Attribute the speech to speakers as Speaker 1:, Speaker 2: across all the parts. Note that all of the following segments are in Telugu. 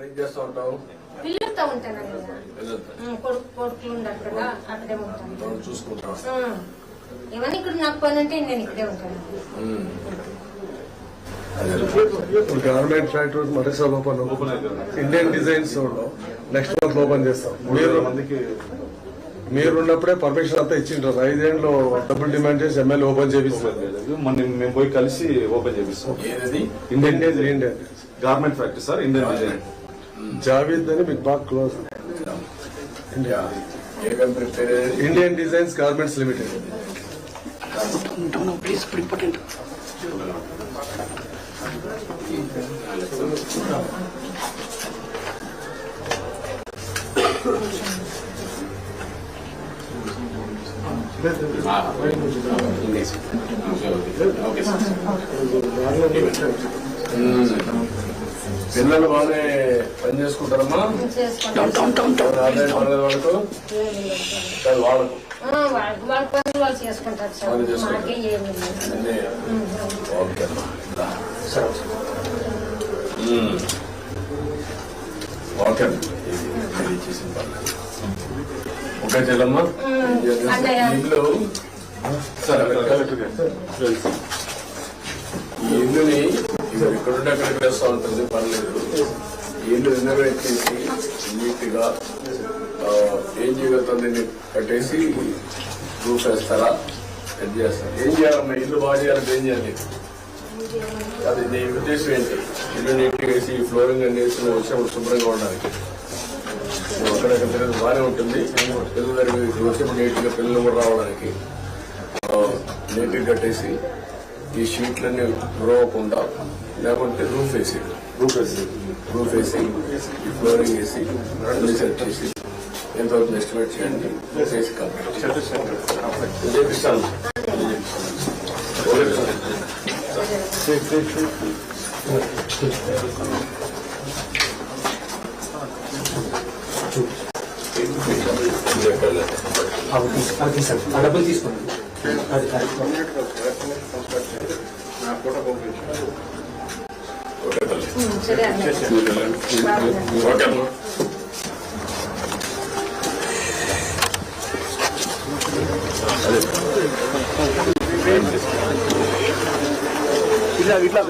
Speaker 1: ఏం చేస్తూ ఉంటావు?
Speaker 2: పిల్లలతో ఉంటాను. కొడుకులు ఉండరు కదా, అక్కడే ఉంటాను.
Speaker 1: చూసుకుంటాను.
Speaker 2: ఏమన్నా ఇక్కడ నాకు పని అంటే నేను ఇక్కడే ఉంటాను.
Speaker 3: గవర్నమెంట్ ఫ్యాక్టరీస్ మరోసారి open Indian designs next month open చేస్తాం. మీరున్నప్పుడే పర్మిషన్ అంతా ఇచ్చింటారు. 5 ఏళ్ళు డబ్బులు డిమాండ్ చేసి ఎమ్మెల్యే ఓపెన్ చేపిస్తారు.
Speaker 4: మేము పోయి కలిసి ఓపెన్ చేపిస్తాం.
Speaker 3: Indian
Speaker 4: garment factory sir, Indian design.
Speaker 3: Javed అని మీకు బాగా close. Indian designs garments limited. Important.
Speaker 1: పిల్లలు బాగానే పని చేసుకుంటారమ్మా. వాళ్ళకు
Speaker 2: వాళ్ళ పనులు వాళ్ళు చేసుకుంటారు సార్. మాకే ఏమి
Speaker 1: ఓకే చెల్లమ్మా. ఈ ఇల్లుని ఇక్కడుంటే అక్కడికి వేస్తూ ఉంటుంది, పర్లేదు. ఈ ఇల్లు రినోవేట్ చేసి నీట్ గా ఏం చేయగలుగుతుంది కట్టేసి రూఫ్ వేస్తారా, ఎడ్ చేస్తారా? ఏం చేయాలమ్మా? ఇల్లు బాగా చేయాలంటే ఏం చేయాలి? అది నీ ఉద్దేశం ఏంటి? ఇల్లు నీట్గా వేసి ఫ్లోరింగ్ అన్ని వేసి వచ్చినప్పుడు శుభ్రంగా ఉండడానికి. అక్కడక్కడ తిరగదు బాగానే ఉంటుంది. పిల్లల దగ్గర వచ్చినప్పుడు నీట్గా పిల్లలు కూడా రావడానికి నీట్గా కట్టేసి ఈ షీట్లన్నీ రోవకుండా, లేకుంటే రూఫ్ వేసి ఈ ఫ్లోరింగ్ వేసి అన్ని సెట్ చేసి ఎంతవరకు ఎస్టిమేట్ చేయండి. చేసి చేపిస్తాను.
Speaker 5: డబ్బులు తీసుకోండి.
Speaker 2: సరే
Speaker 5: ఇట్లా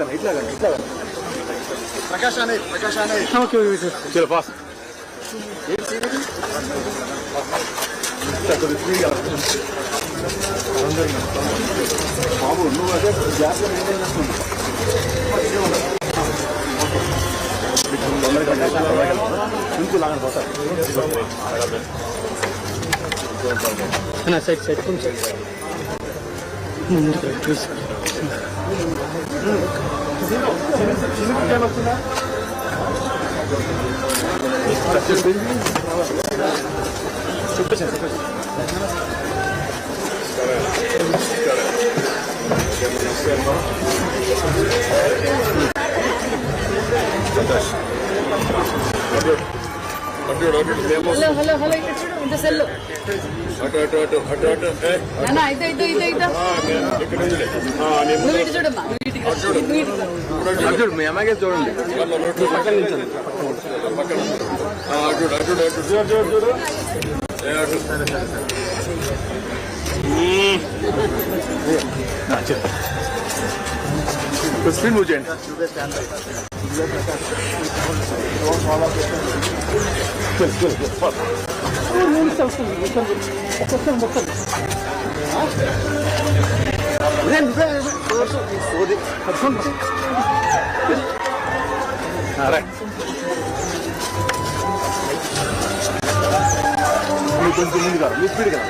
Speaker 5: ప్రకాశానే చలో పాస్. బాబు నువ్వు అదే జాగ్రత్త లాగా పోతారు. సైడ్ సైడ్ కొంచెం
Speaker 6: హలో హలో హలో ఇక్కడ చూడు ఇంత సెల్ నువ్వు ఇటు చూడమ్మా.
Speaker 5: చూడు మీ అమ్మాయికే చూడండి. స్క్రీన్ మూవ్ చేయండి. కొంచెం ముందు కాదు, మీ స్పీడ్ కదా.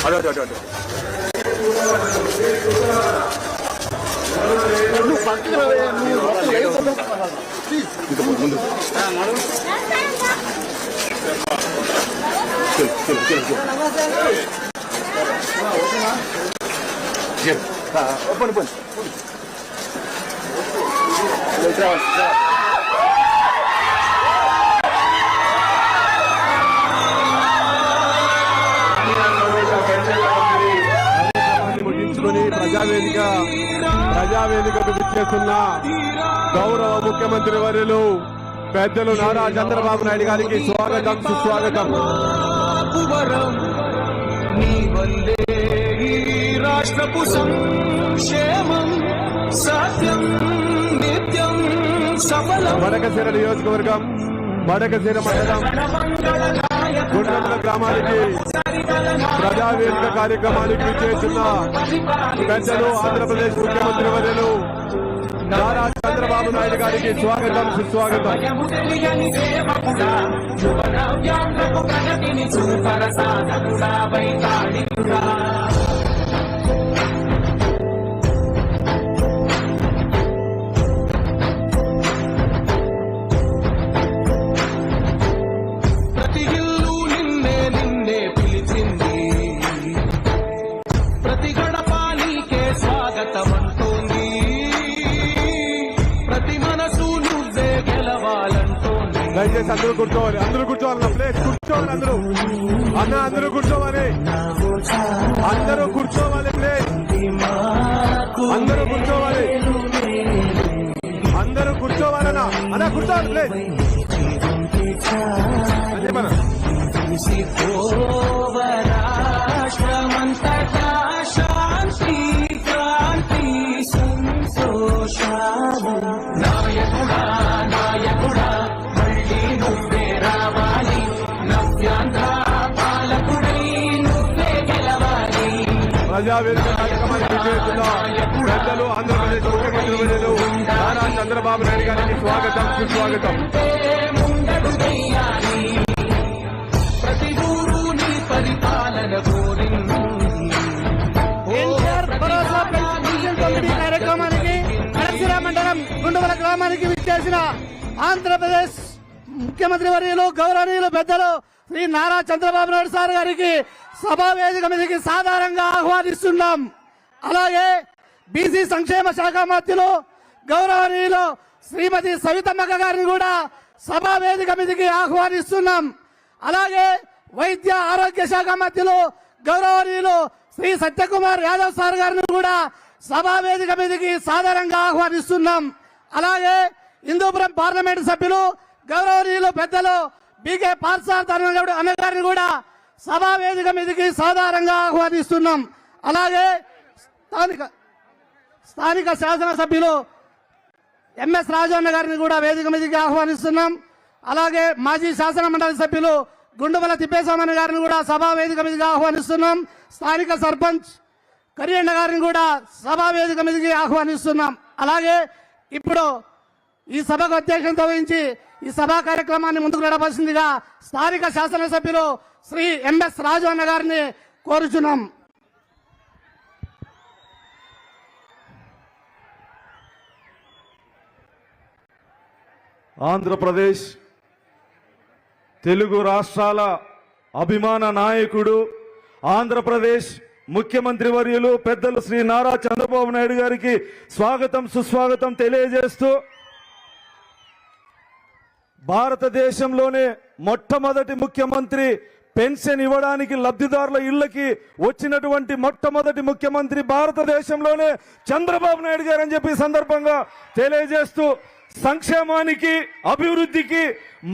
Speaker 5: అటు అటు అటు అటు ముందు ఓపెన్ ఓపెన్ ప్రజావేదికకు విచ్చేస్తున్న గౌరవ ముఖ్యమంత్రి
Speaker 7: ముఖ్యమంత్రి వర్యులు పెద్దలు నారా చంద్రబాబు నాయుడు గారికి స్వాగతం సుస్వాగతం.
Speaker 8: రాష్ట్రపు సంక్షేమం సత్యం నిత్యం సఫలం.
Speaker 7: మడకశిర నియోజకవర్గం, మడకశిర మండలం గుండ్రమల గ్రామానికి ప్రజావేదిక కార్యక్రమానికి విచ్చేస్తున్న పెద్దలు ఆంధ్రప్రదేశ్ ముఖ్యమంత్రి వర్యులు నారా చంద్రబాబు నాయుడు గారికి స్వాగతం సుస్వాగతం.
Speaker 8: ప్రతి ఇల్లు నిన్నే నిన్నే పిలిచింది, ప్రతి గడప నీకే స్వాగతం అంటోంది, ప్రతి మనసు నువ్వే గెలవాలంటోంది.
Speaker 7: దయచేసి అందరూ కూర్చోవాలి, అందరూ కూర్చోవాలి, ప్లేస్ కూర్చోవాలి, అందరూ అన్న అందరూ కూర్చోవాలి, అందరూ కూర్చోవాలి, ప్లేస్ అందరూ కూర్చోవాలి, అందరూ కూర్చోవాలన్నా అన్న కూర్చోవాలి, ప్లేస్
Speaker 8: రాష్ట్రమంతటా శాంతి క్రాంతి సంతోషాలు. నాయకుడా నాయకుడా మళ్ళీ నువ్వే రావాలి, నవ్యాంధ్ర పాలకుడై నువ్వే గెలవాలి.
Speaker 7: ప్రజావేదిక కార్యక్రమానికి విచ్చేస్తున్న పెద్దలు ఆంధ్రప్రదేశ్ ముఖ్యమంత్రి వర్యులు నారా చంద్రబాబు నాయుడు గారికి స్వాగతం సుస్వాగతం.
Speaker 8: ముందడు వెయ్యాలి, ప్రతి ఊరు నీ పరిపాలన కోరింది.
Speaker 9: కార్యక్రమానికి మడకశిర మండలం గుండుమల గ్రామానికి విచ్చేసిన ఆంధ్రప్రదేశ్ ముఖ్యమంత్రి వర్యులు గౌరవనీయులు పెద్దలు శ్రీ నారా చంద్రబాబు నాయుడు సార్ గారికి సభా వేదిక మీదకి సాధారణంగా ఆహ్వానిస్తున్నాం. అలాగే బీసీ సంక్షేమ శాఖ మంత్రులు గౌరవనీయులు శ్రీమతి సవితమ్మక్క గారిని కూడా సభా వేదిక మీదకి ఆహ్వానిస్తున్నాం. అలాగే వైద్య ఆరోగ్య శాఖ మంత్రులు గౌరవనీయులు శ్రీ సత్యకుమార్ యాదవ్ సార్ గారిని కూడా సభా వేదిక మీదకి సాధారణంగా ఆహ్వానిస్తున్నాం. అలాగే హిందూపురం పార్లమెంటు సభ్యులు గౌరవనీయులు పెద్దలు బీకే పార్సార్థ అన్న గారిని కూడా సభా వేదిక మీదకి సాధారణంగా ఆహ్వానిస్తున్నాం. అలాగే స్థానిక శాసనసభ్యులు ఎంఎస్ రాజు అన్న గారిని కూడా వేదిక మీదకి ఆహ్వానిస్తున్నాం. అలాగే మాజీ శాసన మండలి సభ్యులు గుండుమల తిప్పేస్వామి గారిని కూడా సభా వేదిక మీదకి ఆహ్వానిస్తున్నాం. స్థానిక సర్పంచ్ కరియన్న గారిని కూడా సభా వేదిక మీదకి ఆహ్వానిస్తున్నాం. అలాగే ఇప్పుడు ఈ సభకు అధ్యక్షత వహించి ఈ సభా కార్యక్రమాన్ని ముందుకు నడపాల్సిందిగా స్థానిక శాసనసభ్యులు శ్రీ ఎంఎస్ రాజు అన్న గారిని కోరుచున్నాం.
Speaker 4: ఆంధ్రప్రదేశ్ తెలుగు రాష్ట్రాల అభిమాన నాయకుడు, ఆంధ్రప్రదేశ్ ముఖ్యమంత్రి వర్యులు పెద్దలు శ్రీ నారా చంద్రబాబు నాయుడు గారికి స్వాగతం సుస్వాగతం తెలియజేస్తూ, భారతదేశంలోనే మొట్టమొదటి ముఖ్యమంత్రి పెన్షన్ ఇవ్వడానికి లబ్ధిదారుల ఇళ్లకి వచ్చినటువంటి మొట్టమొదటి ముఖ్యమంత్రి భారతదేశంలోనే చంద్రబాబు నాయుడు గారు అని చెప్పి సందర్భంగా తెలియజేస్తూ, సంక్షేమానికి అభివృద్ధికి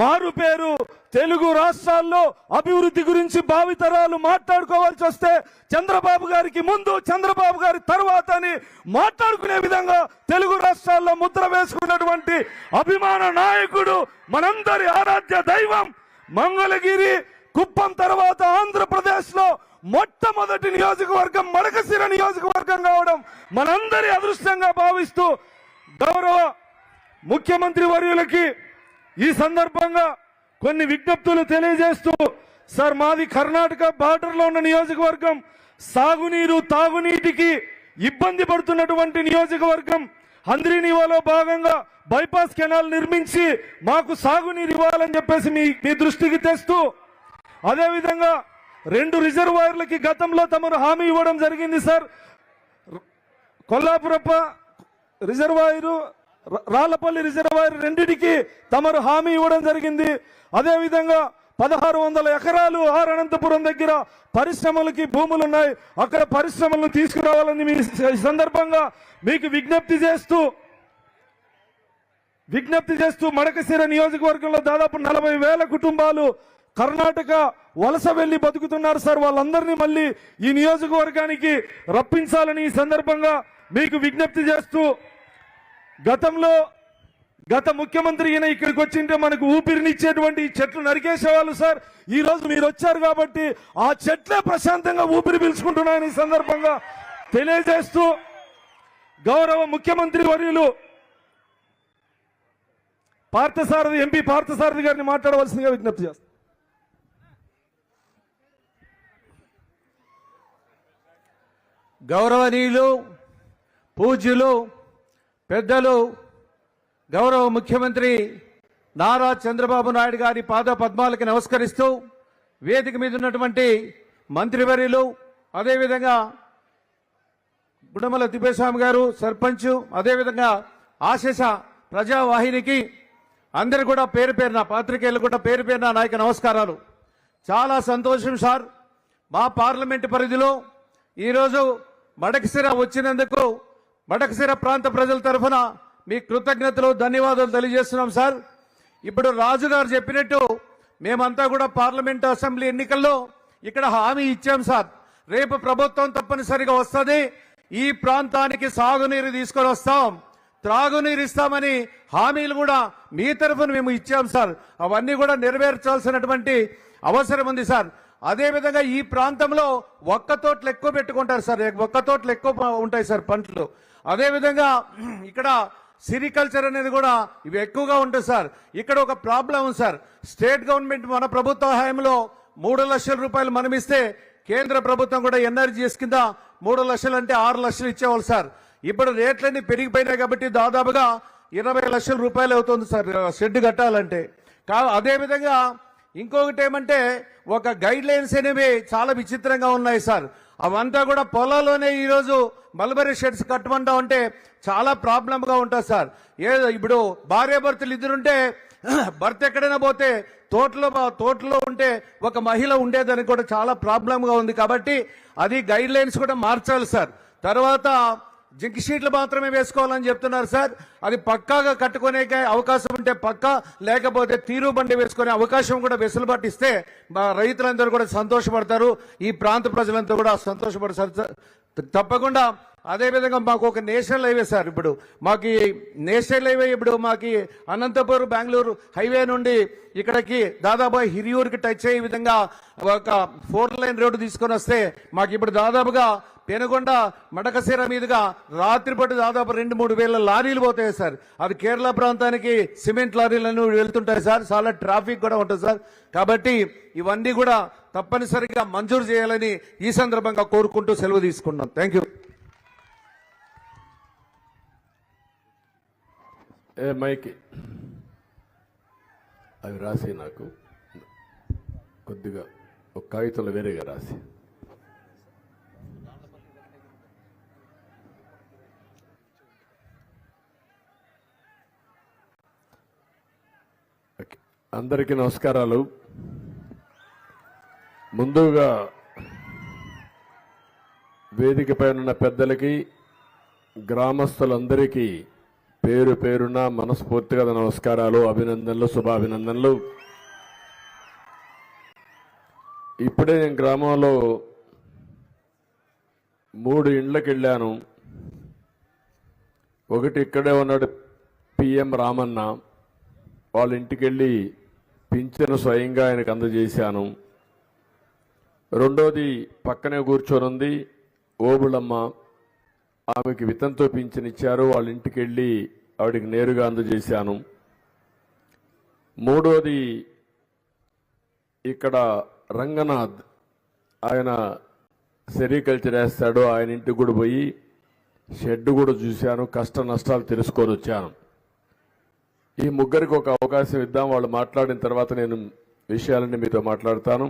Speaker 4: మారు పేరు తెలుగు రాష్ట్రాల్లో అభివృద్ధి గురించి భావితరాలు మాట్లాడుకోవాల్సి వస్తే చంద్రబాబు గారికి ముందు చంద్రబాబు గారి తర్వాత అని మాట్లాడుకునే విధంగా తెలుగు రాష్ట్రాల్లో ముద్ర వేసుకున్నటువంటి అభిమాన నాయకుడు, మనందరి ఆరాధ్య దైవం, మంగళగిరి కుప్పం తర్వాత ఆంధ్రప్రదేశ్ లో మొట్టమొదటి నియోజకవర్గం మడకశిర నియోజకవర్గం కావడం మనందరి అదృష్టంగా భావిస్తూ, గౌరవ ముఖ్యమంత్రి వర్యులకి ఈ సందర్భంగా కొన్ని విజ్ఞప్తులు తెలియజేస్తూ, సార్ మాది కర్ణాటక బార్డర్ లో ఉన్న నియోజకవర్గం, సాగునీరు తాగునీటికి ఇబ్బంది పడుతున్నటువంటి నియోజకవర్గం. హంద్రీనీవాలో భాగంగా బైపాస్ కెనాల్ నిర్మించి మాకు సాగునీరు ఇవ్వాలని చెప్పేసి మీ దృష్టికి తెస్తూ, అదేవిధంగా 2 రిజర్వాయర్లకి గతంలో తమరు హామీ ఇవ్వడం జరిగింది సార్. కొల్లాపురప్ప రిజర్వాయరు, రాళ్లపల్లి రిజర్వాయర్ రెండిటికి తమరు హామీ ఇవ్వడం జరిగింది. అదేవిధంగా 1600 ఎకరాలు అనంతపురం దగ్గర పరిశ్రమలకి భూములు ఉన్నాయి, అక్కడ పరిశ్రమలను తీసుకురావాలని మీ సందర్భంగా మీకు విజ్ఞప్తి చేస్తూ, విజ్ఞప్తి చేస్తూ మడకశిర నియోజకవర్గంలో దాదాపు 40,000 కుటుంబాలు కర్ణాటక వలస వెళ్లి బతుకుతున్నారు సార్. వాళ్ళందరినీ మళ్ళీ ఈ నియోజకవర్గానికి రప్పించాలని ఈ సందర్భంగా మీకు విజ్ఞప్తి చేస్తూ, గత ముఖ్యమంత్రి ఈయన ఇక్కడికి వచ్చింటే మనకు ఊపిరినిచ్చేటువంటి ఈ చెట్లు నరికేసేవాళ్ళు సార్. ఈ రోజు మీరు వచ్చారు కాబట్టి ఆ చెట్లే ప్రశాంతంగా ఊపిరి పీల్చుకుంటున్నాయని ఈ సందర్భంగా తెలియజేస్తూ, గౌరవ ముఖ్యమంత్రి వర్యులు పార్థసారథి ఎంపీ పార్థసారథి గారిని మాట్లాడవలసిందిగా విజ్ఞప్తి చేస్తారు.
Speaker 10: గౌరవనీయులు, పూజ్యులు, పెద్దలు, గౌరవ ముఖ్యమంత్రి నారా చంద్రబాబు నాయుడు గారి పాద పద్మాలకి నమస్కరిస్తూ, వేదిక మీద ఉన్నటువంటి మంత్రివర్యులు, అదేవిధంగా గుడమల తిప్పేస్వామి గారు సర్పంచ్, అదేవిధంగా ఆశేష ప్రజావాహినికి అందరు కూడా పేరు పేరున, పాత్రికేయులు కూడా పేరు పేరున నాయక నమస్కారాలు. చాలా సంతోషం సార్. మా పార్లమెంటు పరిధిలో ఈరోజు మడకశిర వచ్చినందుకు మడకశిర ప్రాంత ప్రజల తరఫున మీ కృతజ్ఞతలు, ధన్యవాదాలు తెలియజేస్తున్నాం సార్. ఇప్పుడు రాజు గారు చెప్పినట్టు మేమంతా కూడా పార్లమెంటు అసెంబ్లీ ఎన్నికల్లో ఇక్కడ హామీ ఇచ్చాం సార్. రేపు ప్రభుత్వం తప్పనిసరిగా వస్తుంది, ఈ ప్రాంతానికి సాగునీరు తీసుకొని వస్తాం, త్రాగునీరు ఇస్తామని హామీలు కూడా మీ తరఫున మేము ఇచ్చాం సార్. అవన్నీ కూడా నెరవేర్చాల్సినటువంటి అవసరం ఉంది సార్. అదేవిధంగా ఈ ప్రాంతంలో ఒక్క తోటలు ఎక్కువ పెట్టుకుంటారు సార్, ఒక్క తోటలు ఎక్కువ ఉంటాయి సార్ పంటలు. అదేవిధంగా ఇక్కడ సిరికల్చర్ అనేది కూడా ఇవి ఎక్కువగా ఉంటుంది సార్. ఇక్కడ ఒక ప్రాబ్లం ఉంది సార్. స్టేట్ గవర్నమెంట్ మన ప్రభుత్వ హయాంలో 3 లక్షల రూపాయలు మనం ఇస్తే కేంద్ర ప్రభుత్వం కూడా ఎన్ఆర్జీఎస్ కింద 3 లక్షలు అంటే 6 లక్షలు ఇచ్చేవాళ్ళు సార్. ఇప్పుడు రేట్లన్నీ పెరిగిపోయినాయి కాబట్టి దాదాపుగా 20 లక్షల రూపాయలు అవుతుంది సార్ షెడ్ కట్టాలంటే. అదేవిధంగా ఇంకొకటి ఏమంటే ఒక గైడ్ లైన్స్ అనేవి చాలా విచిత్రంగా ఉన్నాయి సార్. అవంతా కూడా పొలాల్లోనే ఈరోజు మల్బరీ షెడ్స్ కట్టమంటా ఉంటే చాలా ప్రాబ్లంగా ఉంటుంది సార్. ఇప్పుడు భార్యాభర్తలు ఇద్దరుంటే భర్త ఎక్కడైనా పోతే తోటలో ఉంటే ఒక మహిళ ఉండేదని కూడా చాలా ప్రాబ్లంగా ఉంది. కాబట్టి అది గైడ్ లైన్స్ కూడా మార్చాలి సార్. తర్వాత జింక్ షీట్లు మాత్రమే వేసుకోవాలని చెప్తున్నారు సార్. అది పక్కాగా కట్టుకునే అవకాశం ఉంటే పక్కా, లేకపోతే తీరు బండి వేసుకునే అవకాశం కూడా వెసులుబాటు ఇస్తే రైతులందరూ కూడా సంతోషపడతారు, ఈ ప్రాంత ప్రజలంతా కూడా సంతోషపడతారు సార్ తప్పకుండా. అదేవిధంగా మాకు ఒక నేషనల్ హైవే సార్. ఇప్పుడు మాకు నేషనల్ హైవే ఇప్పుడు మాకు అనంతపురం బెంగళూరు హైవే నుండి ఇక్కడికి దాదాపు హిరియూరుకి టచ్ అయ్యే విధంగా ఒక 4 లైన్ రోడ్డు తీసుకొని వస్తే మాకు ఇప్పుడు దాదాపుగా పెనుగొండ మడకశిర మీదుగా రాత్రిపూట దాదాపు 2-3 వేల లారీలు పోతాయి సార్. అది కేరళ ప్రాంతానికి సిమెంట్ లారీలను వెళ్తుంటాయి సార్. చాలా ట్రాఫిక్ కూడా ఉంటుంది సార్. కాబట్టి ఇవన్నీ కూడా తప్పనిసరిగా మంజూరు చేయాలని ఈ సందర్భంగా కోరుకుంటూ సెలవు తీసుకున్నాం. Thank you.
Speaker 1: మైకి అవి రాసి నాకు కొద్దిగా ఒక కాగితంలో వేరేగా రాసి. అందరికీ నమస్కారాలు. ముందుగా వేదికపై ఉన్న పెద్దలకి, గ్రామస్తులందరికీ పేరు పేరున మనస్ఫూర్తిగా నమస్కారాలు, అభినందనలు, శుభాభినందనలు. ఇప్పుడే నేను గ్రామంలో 3 ఇండ్లకి వెళ్ళాను. ఒకటి ఇక్కడే ఉన్నాడు పిఎం రామన్న, వాళ్ళ ఇంటికి వెళ్ళి పింఛను స్వయంగా ఆయనకు అందజేశాను. రెండోది పక్కనే కూర్చొని ఉంది ఓబుళమ్మ, ఆమెకి వితంతో పింఛను ఇచ్చారు, వాళ్ళ ఇంటికి వెళ్ళి ఆవిడికి నేరుగా అందజేశాను. మూడోది ఇక్కడ రంగనాథ్, ఆయన సెరికల్చర్ వేస్తాడు, ఆయన ఇంటికి కూడా పోయి షెడ్ కూడా చూశాను, కష్ట నష్టాలు తెలుసుకొని వచ్చాను. ఈ ముగ్గురికి ఒక అవకాశం ఇద్దాం, వాళ్ళు మాట్లాడిన తర్వాత నేను విషయాలన్నీ మీతో మాట్లాడతాను.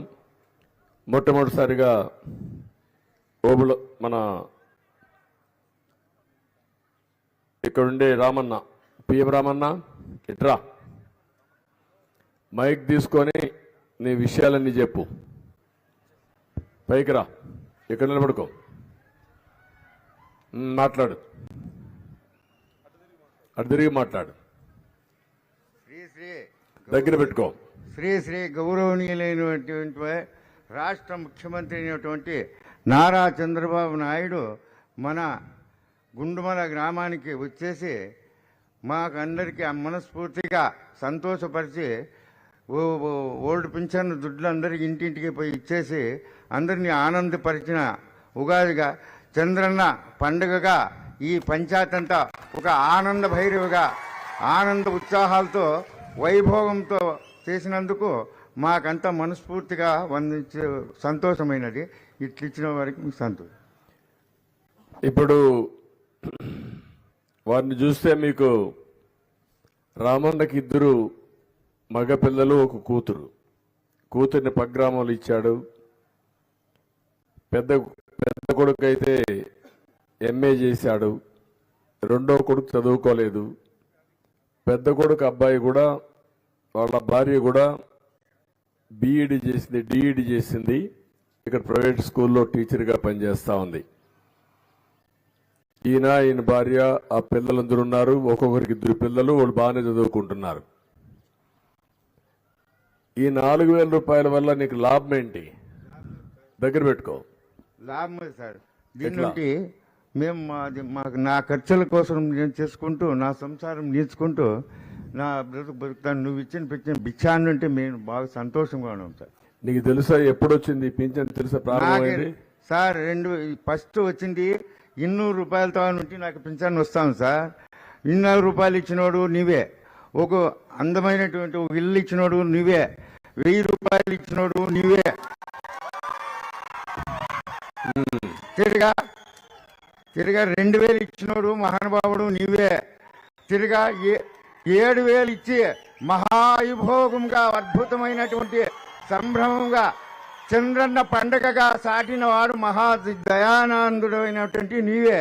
Speaker 1: మొట్టమొదటిసారిగా మన ఇక్కడుండే రామన్న, పిఎం రామన్న ఇట్రా, మైక్ తీసుకొని నీ విషయాలన్నీ చెప్పు. పైకి రా, ఇక్కడ నిలబడుకో, మాట్లాడు, అటు తిరిగి మాట్లాడు. దగ్గర పెట్టుకో.
Speaker 11: శ్రీ శ్రీ గౌరవనీయులైనటువంటి రాష్ట్ర ముఖ్యమంత్రి అయినటువంటి నారా చంద్రబాబు నాయుడు మన గుండుమల గ్రామానికి వచ్చేసి మాకందరికీ మనస్ఫూర్తిగా సంతోషపరిచి ఓల్డ్ పింఛన్ దుడ్లు అందరికీ ఇంటింటికి పోయి ఇచ్చేసి అందరినీ ఆనందపరిచిన ఉగాదిగా చంద్రన్న పండుగగా ఈ పంచాయత్ అంతా ఒక ఆనంద భైరవిగా ఆనంద ఉత్సాహాలతో వైభోగంతో చేసినందుకు మాకంతా మనస్ఫూర్తిగా వందించే సంతోషమైనది. ఇట్లిచ్చిన వారికి మీకు సంతోషం.
Speaker 1: ఇప్పుడు వారిని చూస్తే మీకు రామన్నకి 2 మగపిల్లలు, 1 కూతురు. కూతుర్ని పగ్రామంలో ఇచ్చాడు. పెద్ద కొడుకు అయితే ఎంఏ చేశాడు. రెండో కొడుకు చదువుకోలేదు. పెద్ద కొడుకు అబ్బాయి కూడా వాళ్ళ భార్య కూడా బీఈడి చేసింది, డిఈడి చేసింది. ఇక్కడ ప్రైవేట్ స్కూల్లో టీచర్గా పనిచేస్తూ ఉంది. ఈయన భార్య, ఆ పిల్లలందరూ ఉన్నారు. ఒక్కొక్కరికి 2 పిల్లలు, వాళ్ళు బాగానే చదువుకుంటున్నారు. ఈ 4,000 రూపాయల వల్ల నీకు లాభం ఏంటి? దగ్గర పెట్టుకో.
Speaker 11: లాభం సార్, దీని నుండి మేము మాకు నా ఖర్చుల కోసం నేను చేసుకుంటూ నా సంసారం నేర్చుకుంటూ నా బతుకుతాను. నువ్వు ఇచ్చిన భిక్షాన్ని అంటే మేము బాగా సంతోషంగా ఉన్నాం సార్.
Speaker 1: నీకు తెలుసా ఎప్పుడు వచ్చింది పింఛన్? తెలుసా ప్రారంభమైంది
Speaker 11: సార్? ఫస్ట్ వచ్చింది 200 రూపాయలతో నుండి నాకు పింఛన్ వస్తాను సార్. 200 రూపాయలు ఇచ్చినోడు నీవే, ఒక అందమైనటువంటి ఒక ఇల్లు ఇచ్చినోడు నీవే, 1000 రూపాయలు ఇచ్చినోడు నీవే, తిరిగా 2000 ఇచ్చినోడు మహానుభావుడు నీవే, తిరిగా 7,000 ఇచ్చి మహాయుభోగంగా అద్భుతమైనటువంటి సంభ్రమంగా చంద్రన్న పండగగా సాటిన వాడు మహా దయానందుడైనటువంటి నీవే.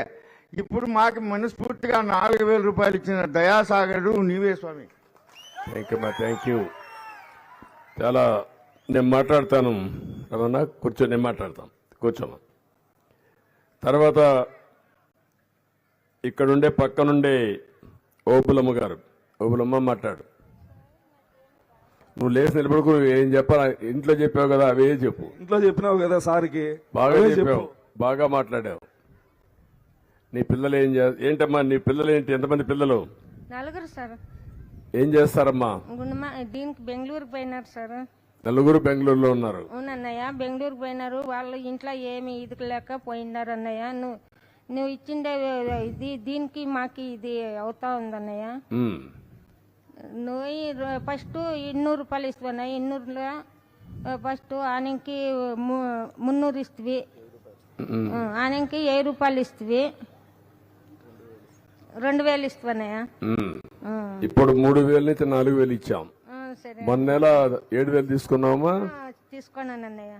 Speaker 11: ఇప్పుడు మాకు మనస్ఫూర్తిగా 4,000 రూపాయలు ఇచ్చిన దయాసాగరుడు నీవే స్వామి.
Speaker 1: Thank you. చాలా నేను మాట్లాడతాను రమణ, కూర్చో. నేను మాట్లాడతాను, కూర్చోమా. తర్వాత ఇక్కడుండే పక్కనుండే ఓపులమ్మ గారు, ఓపులమ్మ మాట్లాడు. నువ్వు లేచి నిలబడుకు. ఏం చెప్పాలా? ఇంట్లో చెప్పావు కదా, అవే చెప్పు.
Speaker 4: ఇంట్లో చెప్పినావు కదా సార్కి,
Speaker 1: బాగా చెప్పావు, బాగా మాట్లాడావు. నీ పిల్లలు ఏంటమ్మా? నీ పిల్లలు ఏంటి? ఎంతమంది పిల్లలు?
Speaker 2: 4 సార్.
Speaker 1: ఏం చేస్తారమ్మా?
Speaker 2: దీనికి బెంగళూరు పోయినారు సార్.
Speaker 1: 4 బెంగళూరులో ఉన్నారు.
Speaker 2: అవునన్నయ్య, బెంగళూరు పోయినారు. వాళ్ళు ఇంట్లో ఏమి ఇది లేక పోయినారు అన్నయ్య. నువ్వు ఇచ్చిండే ఇది దీనికి మాకు ఇది అవుతా ఉందన్నయ్య. నువ్వు ఫస్ట్ 200 రూపాయలు ఇస్తావన్నయ్య. 200లో ఫస్ట్ ఆనంకి 300 ఇస్తవి, ఆనంకి 1000 రూపాయలు ఇస్తవి, 2,000 ఇస్తావన్నయ్య.
Speaker 1: ఇప్పుడు 3,000 నుంచి 4,000 ఇచ్చాం. మొన్న నెల 7,000 తీసుకున్నావమ్మా?
Speaker 2: తీసుకున్నానన్నయ్య.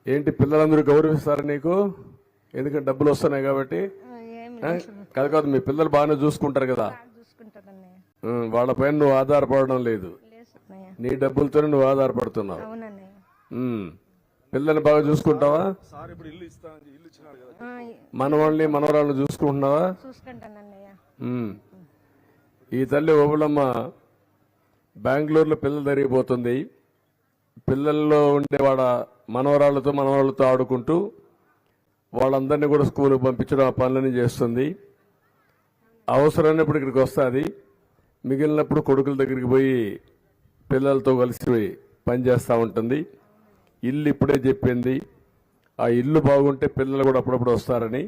Speaker 1: ఏంటి పిల్లలందరూ గౌరవిస్తారా నీకు? ఎందుకంటే డబ్బులు వస్తున్నాయి కాబట్టి కాదు. మీ పిల్లలు బాగానే చూసుకుంటారు కదా, వాళ్ళ పైన నువ్వు ఆధారపడడం లేదు. నీ డబ్బులతోనే నువ్వు ఆధారపడుతున్నావు. పిల్లల్ని బాగా చూసుకుంటావా? మనవాళ్ళని మనవరాళ్ళని చూసుకుంటున్నావా? ఈ తల్లి ఓబులమ్మ బెంగళూరులో పిల్లలు జరిగిపోతుంది. పిల్లల్లో ఉండే మనవరాళ్లతో ఆడుకుంటూ వాళ్ళందరినీ కూడా స్కూల్కి పంపించడం, ఆ పనులని చేస్తుంది. అవసరమైనప్పుడు ఇక్కడికి వస్తుంది. మిగిలినప్పుడు కొడుకుల దగ్గరికి పోయి పిల్లలతో కలిసి పనిచేస్తూ ఉంటుంది. ఇల్లు ఇప్పుడే చెప్పింది, ఆ ఇల్లు బాగుంటే పిల్లలు కూడా అప్పుడప్పుడు వస్తారని.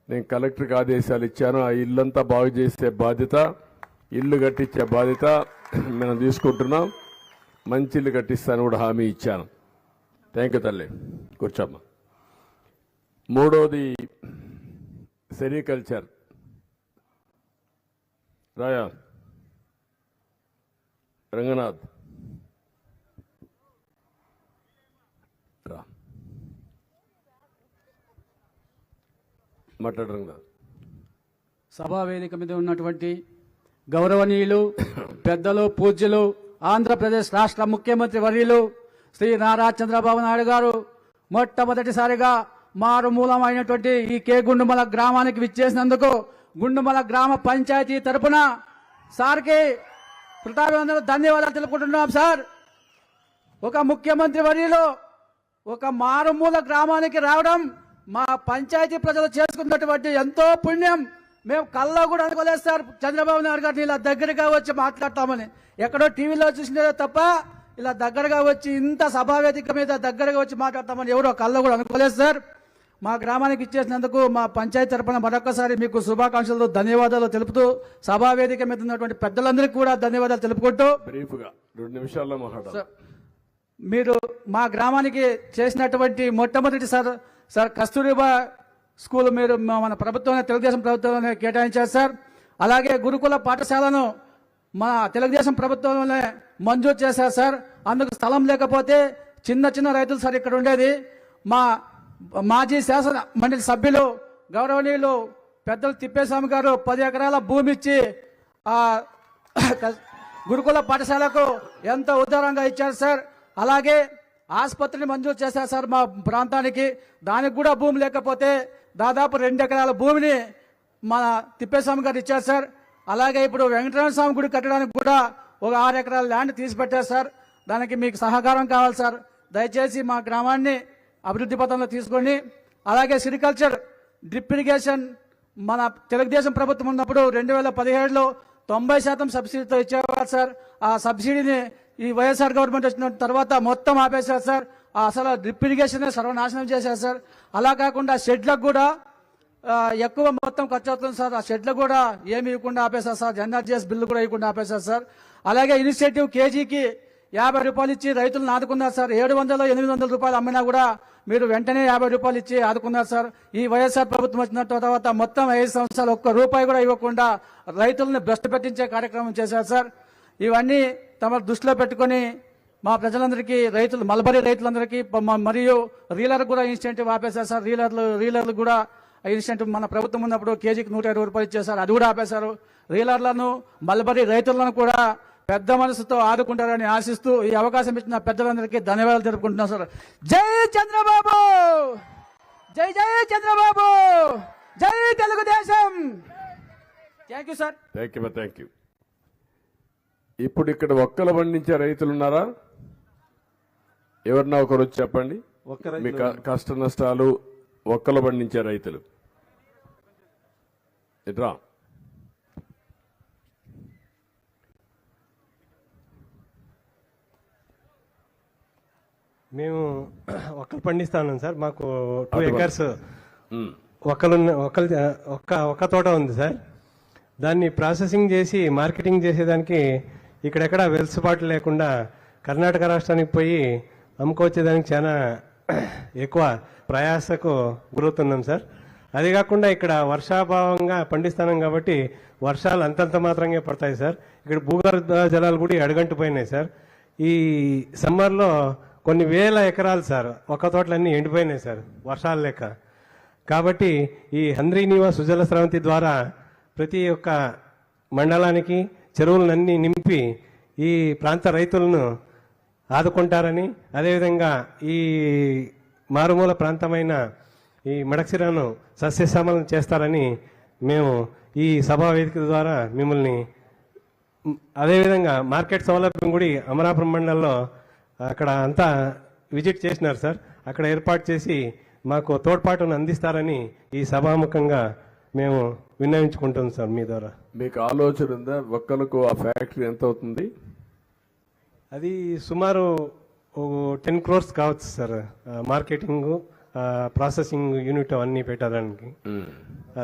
Speaker 1: నేను కలెక్టర్కి ఆదేశాలు ఇచ్చాను. ఆ ఇల్లంతా బాగు చేసే బాధ్యత, ఇల్లు కట్టించే బాధ్యత మనం తీసుకుంటున్నాం. మంచి ఇల్లు కట్టిస్తాను కూడా హామీ ఇచ్చాను. థ్యాంక్ యూ తల్లి. కూర్చోమ్మా. 3వది సెరికల్చర్. రాయా రంగనాథ్ మాట్లాడు. రంగనాథ్.
Speaker 12: సభా వేదిక మీద ఉన్నటువంటి గౌరవనీయులు, పెద్దలు, పూజ్యులు, ఆంధ్రప్రదేశ్ రాష్ట్ర ముఖ్యమంత్రి వర్యులు శ్రీ నారా చంద్రబాబు నాయుడు గారు మొట్టమొదటిసారిగా మారుమూలమైనటువంటి ఈ కే గుండుమల గ్రామానికి విచ్చేసినందుకు గుండుమల గ్రామ పంచాయతీ తరపున సార్కి కృతజ్ఞతలు ధన్యవాదాలు తెలుపుకుంటున్నాం సార్. ఒక ముఖ్యమంత్రి వర్యులు ఒక మారుమూల గ్రామానికి రావడం మా పంచాయతీ ప్రజలు చేసుకున్నటువంటి ఎంతో పుణ్యం. మేము కల్లో కూడా అనుకోలేదు సార్ చంద్రబాబు నాయుడు గారిని ఇలా దగ్గరగా వచ్చి మాట్లాడతామని. ఎక్కడో టీవీలో చూసినదే తప్ప ఇలా దగ్గరగా వచ్చి ఇంత సభావేదిక మీద దగ్గరగా వచ్చి మాట్లాడతామని ఎవరో కల్లో కూడా అనుకోలేదు సార్. మా గ్రామానికి ఇచ్చేసినందుకు మా పంచాయతీ తరఫున మరొకసారి మీకు శుభాకాంక్షలు ధన్యవాదాలు తెలుపుతూ సభావేదిక మీద ఉన్నటువంటి పెద్దలందరికీ కూడా ధన్యవాదాలు తెలుపుకుంటూ
Speaker 1: బ్రీఫ్గా 2 నిమిషాల్లో మాట్లాడాలి.
Speaker 12: మీరు మా గ్రామానికి చేసినటువంటి మొట్టమొదటి సార్ కస్తూరిబా స్కూల్ మీరు మన ప్రభుత్వం తెలుగుదేశం ప్రభుత్వంలోనే కేటాయించారు సార్. అలాగే గురుకుల పాఠశాలను మా తెలుగుదేశం ప్రభుత్వంలోనే మంజూరు చేశారు సార్. అందుకు స్థలం లేకపోతే చిన్న చిన్న రైతులు సార్ ఇక్కడ ఉండేది. మా మాజీ శాసన మండలి సభ్యులు గౌరవనీయులు పెద్దలు తిప్పేస్వామి గారు 10 ఎకరాల భూమి ఇచ్చి గురుకుల పాఠశాలకు ఎంతో ఉదారంగా ఇచ్చారు సార్. అలాగే ఆసుపత్రిని మంజూరు చేశారు సార్ మా ప్రాంతానికి. దానికి కూడా భూమి లేకపోతే దాదాపు 2 ఎకరాల భూమిని మన తిప్పేస్వామి గారు ఇచ్చారు సార్. అలాగే ఇప్పుడు వెంకటరమణ స్వామి గుడి కట్టడానికి కూడా ఒక 6 ఎకరాల ల్యాండ్ తీసి పెట్టారు సార్. దానికి మీకు సహకారం కావాలి సార్. దయచేసి మా గ్రామాన్ని అభివృద్ధి పథంలో తీసుకొని, అలాగే సిరికల్చర్ డ్రిప్ ఇరిగేషన్ మన తెలుగుదేశం ప్రభుత్వం ఉన్నప్పుడు 2017లో 90% సబ్సిడీతో ఇచ్చేవారు సార్. ఆ సబ్సిడీని ఈ వైఎస్ఆర్ గవర్నమెంట్ వచ్చిన తర్వాత మొత్తం ఆపేశారు సార్. అసలు డ్రిప్ ఇరిగేషన్ సర్వనాశనం చేశారు సార్. అలా కాకుండా షెడ్లకు కూడా ఎక్కువ మొత్తం ఖర్చు అవుతుంది సార్. ఆ షెడ్లకు కూడా ఏమి ఇవ్వకుండా ఆపేశారు సార్. ఎన్ఆర్జీఎస్ బిల్లు కూడా ఇవ్వకుండా ఆపేశారు సార్. అలాగే ఇనిషియేటివ్ కేజీకి 50 రూపాయలు ఇచ్చి రైతులను ఆదుకున్నారు సార్. 700-800 రూపాయలు అమ్మినా కూడా మీరు వెంటనే 50 రూపాయలు ఇచ్చి ఆదుకున్నారు సార్. ఈ వైఎస్ఆర్ ప్రభుత్వం వచ్చిన తర్వాత మొత్తం 5 సంవత్సరాలు 1 రూపాయి కూడా ఇవ్వకుండా రైతులను భ్రష్టు పెట్టించే కార్యక్రమం చేశారు సార్. ఇవన్నీ తమ దృష్టిలో పెట్టుకుని మా ప్రజలందరికీ మల్బరీ రైతులందరికీ మరియు రీలర్ కూడా ఇన్సెంటివ్ ఆపేశారు సార్. రీలర్లు కూడా ఇన్సెంటివ్ మన ప్రభుత్వం ఉన్నప్పుడు కేజీకి 120 రూపాయలు ఇచ్చేసారు. అది కూడా ఆపేశారు. రీలర్లను మల్బరీ రైతులను కూడా పెద్ద మనసుతో ఆదుకుంటారని ఆశిస్తూ ఈ అవకాశం ఇచ్చిన పెద్దలందరికీ ధన్యవాదాలు తెలుపుకుంటున్నాం సార్. జై చంద్రబాబు, జై జై చంద్రబాబు, జై Telugu Desam. Thank you sir.
Speaker 1: Thank you. ఇప్పుడు ఇక్కడ ఒక్కలు పండించే రైతులు ఉన్నారా? ఎవరన్నా ఒకరు వచ్చి చెప్పండి. మీ కష్ట నష్టాలు ఒక్కలు పండించే రైతులు ఇట్రా.
Speaker 13: మేము ఒక్కలు పండిస్తా ఉన్నాం సార్. మాకు 2 ఎకర్స్ ఒక్క తోట ఉంది సార్. దాన్ని ప్రాసెసింగ్ చేసి మార్కెటింగ్ చేసేదానికి ఇక్కడెక్కడ వెలుసుబాటు లేకుండా కర్ణాటక రాష్ట్రానికి పోయి అమ్ముకొచ్చేదానికి చాలా ఎక్కువ ప్రయాసకు గురవుతున్నాం సార్. అది కాకుండా ఇక్కడ వర్షాభావంగా పండిస్తున్నాం కాబట్టి వర్షాలు అంతంత మాత్రంగా పడతాయి సార్. ఇక్కడ భూగర్భ జలాలు కూడా అడుగంటిపోయినాయి సార్. ఈ సమ్మర్లో కొన్ని వేల ఎకరాలు సార్ ఒక్క తోటలన్నీ ఎండిపోయినాయి సార్ వర్షాలు లేక. కాబట్టి ఈ హంద్రీనీవా సుజల స్రవంతి ద్వారా ప్రతి ఒక్క మండలానికి చెరువులన్నీ నింపి ఈ ప్రాంత రైతులను ఆదుకుంటారని, అదేవిధంగా ఈ మారుమూల ప్రాంతమైన ఈ మడక్సిరాను సస్యశ్యామలం చేస్తారని మేము ఈ సభా వేదిక ద్వారా మిమ్మల్ని, అదేవిధంగా మార్కెట్ సౌలభ్యం కూడా అమరాపురం మండలంలో అక్కడ అంతా విజిట్ చేసినారు సార్. అక్కడ ఏర్పాటు చేసి మాకు తోడ్పాటును అందిస్తారని ఈ సభాముఖంగా మేము విన్నవించుకుంటాం సార్ మీ ద్వారా.
Speaker 1: మీకు ఆలోచన ఉందా ఒక్కలకు ఆ ఫ్యాక్టరీ ఎంత అవుతుంది?
Speaker 13: అది సుమారు 10 crores కావచ్చు సార్. మార్కెటింగ్, ప్రాసెసింగ్ యూనిట్ అన్నీ పెట్టడానికి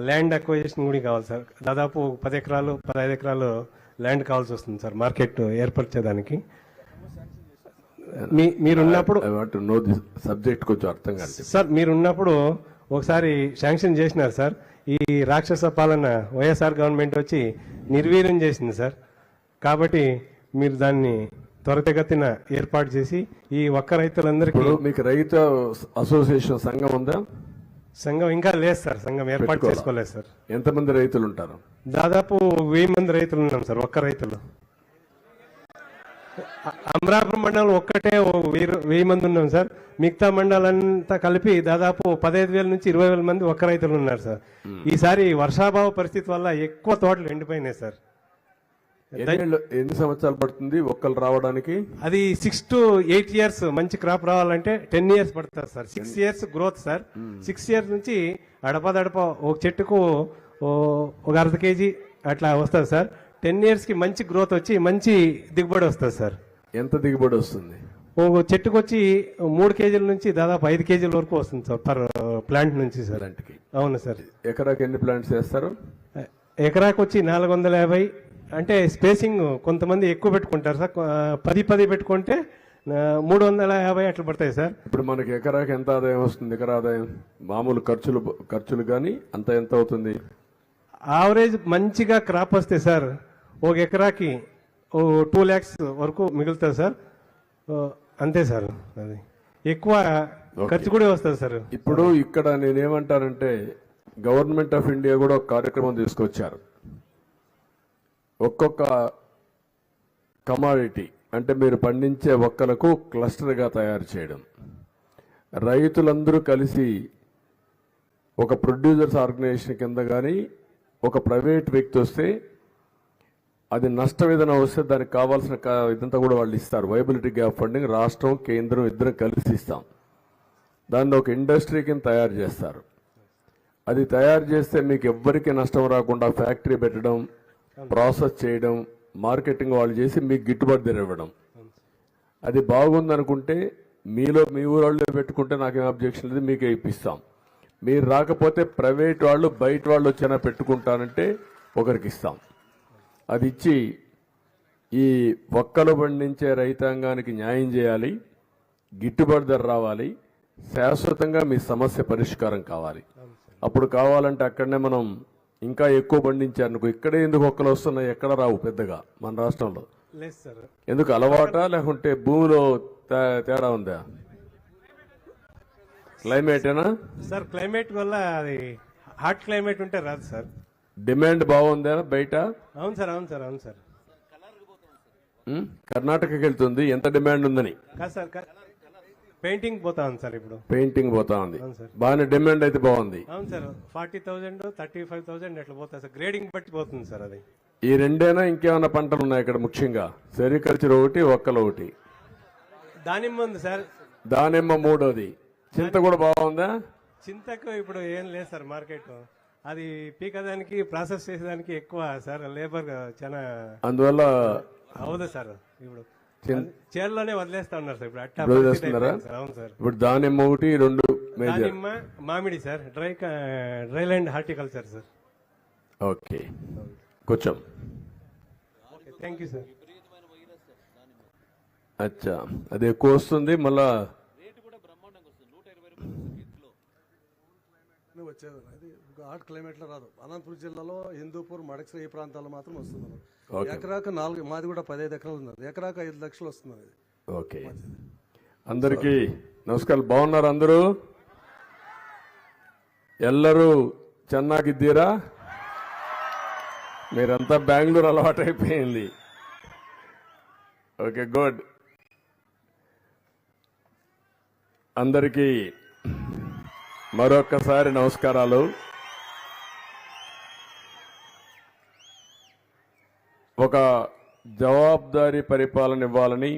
Speaker 13: ల్యాండ్ అక్వైజేషన్ కూడా కావాలి సార్. దాదాపు 10 ఎకరాలు 15 ఎకరాలు ల్యాండ్ కావాల్సి వస్తుంది సార్ మార్కెట్ ఏర్పరిచేదానికి. మీరున్నప్పుడు
Speaker 1: సబ్జెక్ట్ కొంచెం అర్థం కాదు
Speaker 13: సార్. మీరున్నప్పుడు ఒకసారి శాంక్షన్ చేసినారు సార్. ఈ రాక్షస పాలన వైఎస్ఆర్ గవర్నమెంట్ వచ్చి నిర్వీర్యం చేసింది సార్. కాబట్టి మీరు దాన్ని త్వరితగతిన ఏర్పాటు చేసి ఈ ఒక్క రైతులందరికీ.
Speaker 1: మీకు రైతు అసోసియేషన్ సంఘం ఉందా?
Speaker 13: సంఘం ఇంకా లేదు సార్. సంఘం ఏర్పాటు చేసుకోలేదు సార్.
Speaker 1: ఎంతమంది రైతులు ఉంటారు?
Speaker 13: దాదాపు 1000 మంది రైతులు ఉన్నాం సార్. ఒక్క రైతులు అమరాపురం మండలం ఒక్కటే 1000 మంది ఉన్నాం సార్. మిగతా మండలంతా కలిపి దాదాపు 15,000 నుంచి 20,000 మంది ఒక్క రైతులు ఉన్నారు సార్. ఈసారి వర్షాభావ పరిస్థితి వల్ల ఎక్కువ తోటలు ఎండిపోయినాయి సార్.
Speaker 7: ఎన్ని సంవత్సరాలు పడుతుంది ఒక్కలు రావడానికి?
Speaker 13: అది 6 to 8 years మంచి క్రాప్ రావాలంటే 10 years పడుతుంది sir. 6 years growth sir. 6 years నుంచి అడపదడప ఒక చెట్టుకు ఒక అర్ధ కేజీ అట్లా వస్తుంది సార్. 10 years కి మంచి గ్రోత్ వచ్చి మంచి దిగుబడి వస్తుంది సార్.
Speaker 7: ఎంత దిగుబడి వస్తుంది?
Speaker 13: ఒక చెట్టుకు వచ్చి 3 kgs నుంచి దాదాపు 5 kgs వరకు వస్తుంది సార్ పర్ ప్లాంట్ నుంచి సార్. అవును సార్.
Speaker 7: ఎకరాకి ఎన్ని ప్లాంట్స్ చేస్తారు?
Speaker 13: ఎకరాకు వచ్చి 450. అంటే స్పేసింగ్ కొంతమంది ఎక్కువ పెట్టుకుంటారు సార్. 10 పెట్టుకుంటే 350 అట్లా పడతాయి సార్.
Speaker 7: ఇప్పుడు మనకి ఎకరాకి ఎంత ఆదాయం వస్తుంది? ఎకరా ఆదాయం మామూలు ఖర్చులు కానీ అంత ఎంత అవుతుంది?
Speaker 13: యావరేజ్ మంచిగా క్రాప్ వస్తే సార్ ఒక ఎకరాకి 2 lakhs వరకు మిగులుతుంది సార్. అంతే సార్. అది ఎక్కువ ఖర్చు కూడా వస్తుంది సార్.
Speaker 7: ఇప్పుడు ఇక్కడ నేనేమంటానంటే గవర్నమెంట్ ఆఫ్ ఇండియా కూడా ఒక కార్యక్రమం తీసుకొచ్చారు. ఒక్కొక్క కమాడిటీ అంటే మీరు పండించే ఒక్కలకు క్లస్టర్గా తయారు చేయడం, రైతులందరూ కలిసి ఒక ప్రొడ్యూసర్స్ ఆర్గనైజేషన్ కింద కానీ ఒక ప్రైవేట్ వ్యక్తి వస్తే అది నష్టం ఏదైనా వస్తే దానికి కావాల్సిన ఇదంతా కూడా వాళ్ళు ఇస్తారు. వైబిలిటీ గ్యాప్ ఫండింగ్ రాష్ట్రం కేంద్రం ఇద్దరం కలిసి ఇస్తాం. దాన్ని ఒక ఇండస్ట్రీ కింద తయారు చేస్తారు. అది తయారు చేస్తే మీకు ఎవ్వరికీ నష్టం రాకుండా ఫ్యాక్టరీ పెట్టడం, ప్రాసెస్ చేయడం, మార్కెటింగ్ వాళ్ళు చేసి మీకు గిట్టుబాటు ధర ఇవ్వడం. అది బాగుందనుకుంటే మీ ఊళ్ళో పెట్టుకుంటే నాకేం అబ్జెక్షన్ లేదు, మీకే ఇప్పిస్తాం. మీరు రాకపోతే ప్రైవేట్ వాళ్ళు బయట వాళ్ళు వచ్చినా పెట్టుకుంటానంటే ఒకరికి ఇస్తాం. అది ఇచ్చి ఈ ఒక్కలు పండించే రైతాంగానికి న్యాయం చేయాలి, గిట్టుబాటు ధర రావాలి, శాశ్వతంగా మీ సమస్య పరిష్కారం కావాలి. అప్పుడు కావాలంటే అక్కడనే మనం ఇంకా ఎక్కువ పండించారనుకో ఇక్కడే ఎందుకు ఒక్కలు వస్తున్నాయి, ఎక్కడ రావు పెద్దగా మన రాష్ట్రంలో. ఎందుకు అలవాటా లేకుంటే భూమిలో తేడా ఉందా? క్లైమేటేనా
Speaker 13: సార్? క్లైమేట్ వల్ల అది హాట్ క్లైమేట్ ఉంటే రాదు సార్.
Speaker 7: డిమాండ్ బాగుందా బయట?
Speaker 13: అవును సార్. అవును సార్. అవును సార్.
Speaker 7: కర్ణాటకకి వెళ్తుంది. ఎంత డిమాండ్ ఉందని?
Speaker 13: కాదు సార్, పెయింటింగ్ పోతా ఉంది సార్. ఇప్పుడు
Speaker 7: పెయింటింగ్ పోతా ఉంది. బాగానే డిమాండ్ అయితే బాగుంది.
Speaker 13: అవును సార్. 40,000 35,000 ఎట్లా పోతుంది సార్. గ్రేడింగ్ బట్టి పోతుంది సార్. అది
Speaker 7: ఈ రెండేనా ఇంకేమైనా పంటలు ఉన్నాయి ఇక్కడ? ముఖ్యంగా సెరికల్చర్ ఒకటి, ఒక్కలు ఒకటి.
Speaker 13: దానిమ్మ ఉంది సార్.
Speaker 7: దానిమ్మ మూడోది. చింత కూడా బాగుందా?
Speaker 13: చింతకు ఇప్పుడు ఏం లేదు సార్ మార్కెట్. అది పీకదానికి ప్రాసెస్ చేసేదానికి ఎక్కువ సార్ లేబర్ చాలా,
Speaker 7: అందువల్ల
Speaker 13: అవుదా సార్. ఇప్పుడు చేనులోనే వదిలేస్తా ఉన్నారు సార్. ఇప్పుడు అట్టా
Speaker 7: వదిలేస్తున్నారా?
Speaker 13: అవును సార్.
Speaker 7: ఇప్పుడు దానిమ్మ ఒకటి, 2
Speaker 13: దానిమ్మ, మామిడి sir. Dry land horticulture sir.
Speaker 7: Okay, కొంచెం
Speaker 13: థ్యాంక్ యూ సార్.
Speaker 7: అచ్చా, అది ఎక్కువ వస్తుంది. మళ్ళా
Speaker 3: వచ్చేది అది హాట్ క్లైమేట్ లో రాదు. అనంతపురం జిల్లాలో హిందూపూర్, మడక్సర ఈ ప్రాంతాల్లో మాత్రం వస్తుంది. ఎకరాకు 4, మాది కూడా 15 ఎకరాలు ఉంది. ఎకరాకు 5 లక్షలు వస్తుంది.
Speaker 7: ఓకే, అందరికీ నమస్కారం. బాగున్నారు అందరూ? ఎల్లరూ ಚೆನ್ನಾಗಿದ್ದೀರಾ? మీరంతా బెంగళూరు అలవాటు అయిపోయింది. Okay, good. అందరికీ మరొక్కసారి నమస్కారాలు. ఒక జవాబుదారీ పరిపాలన ఇవ్వాలని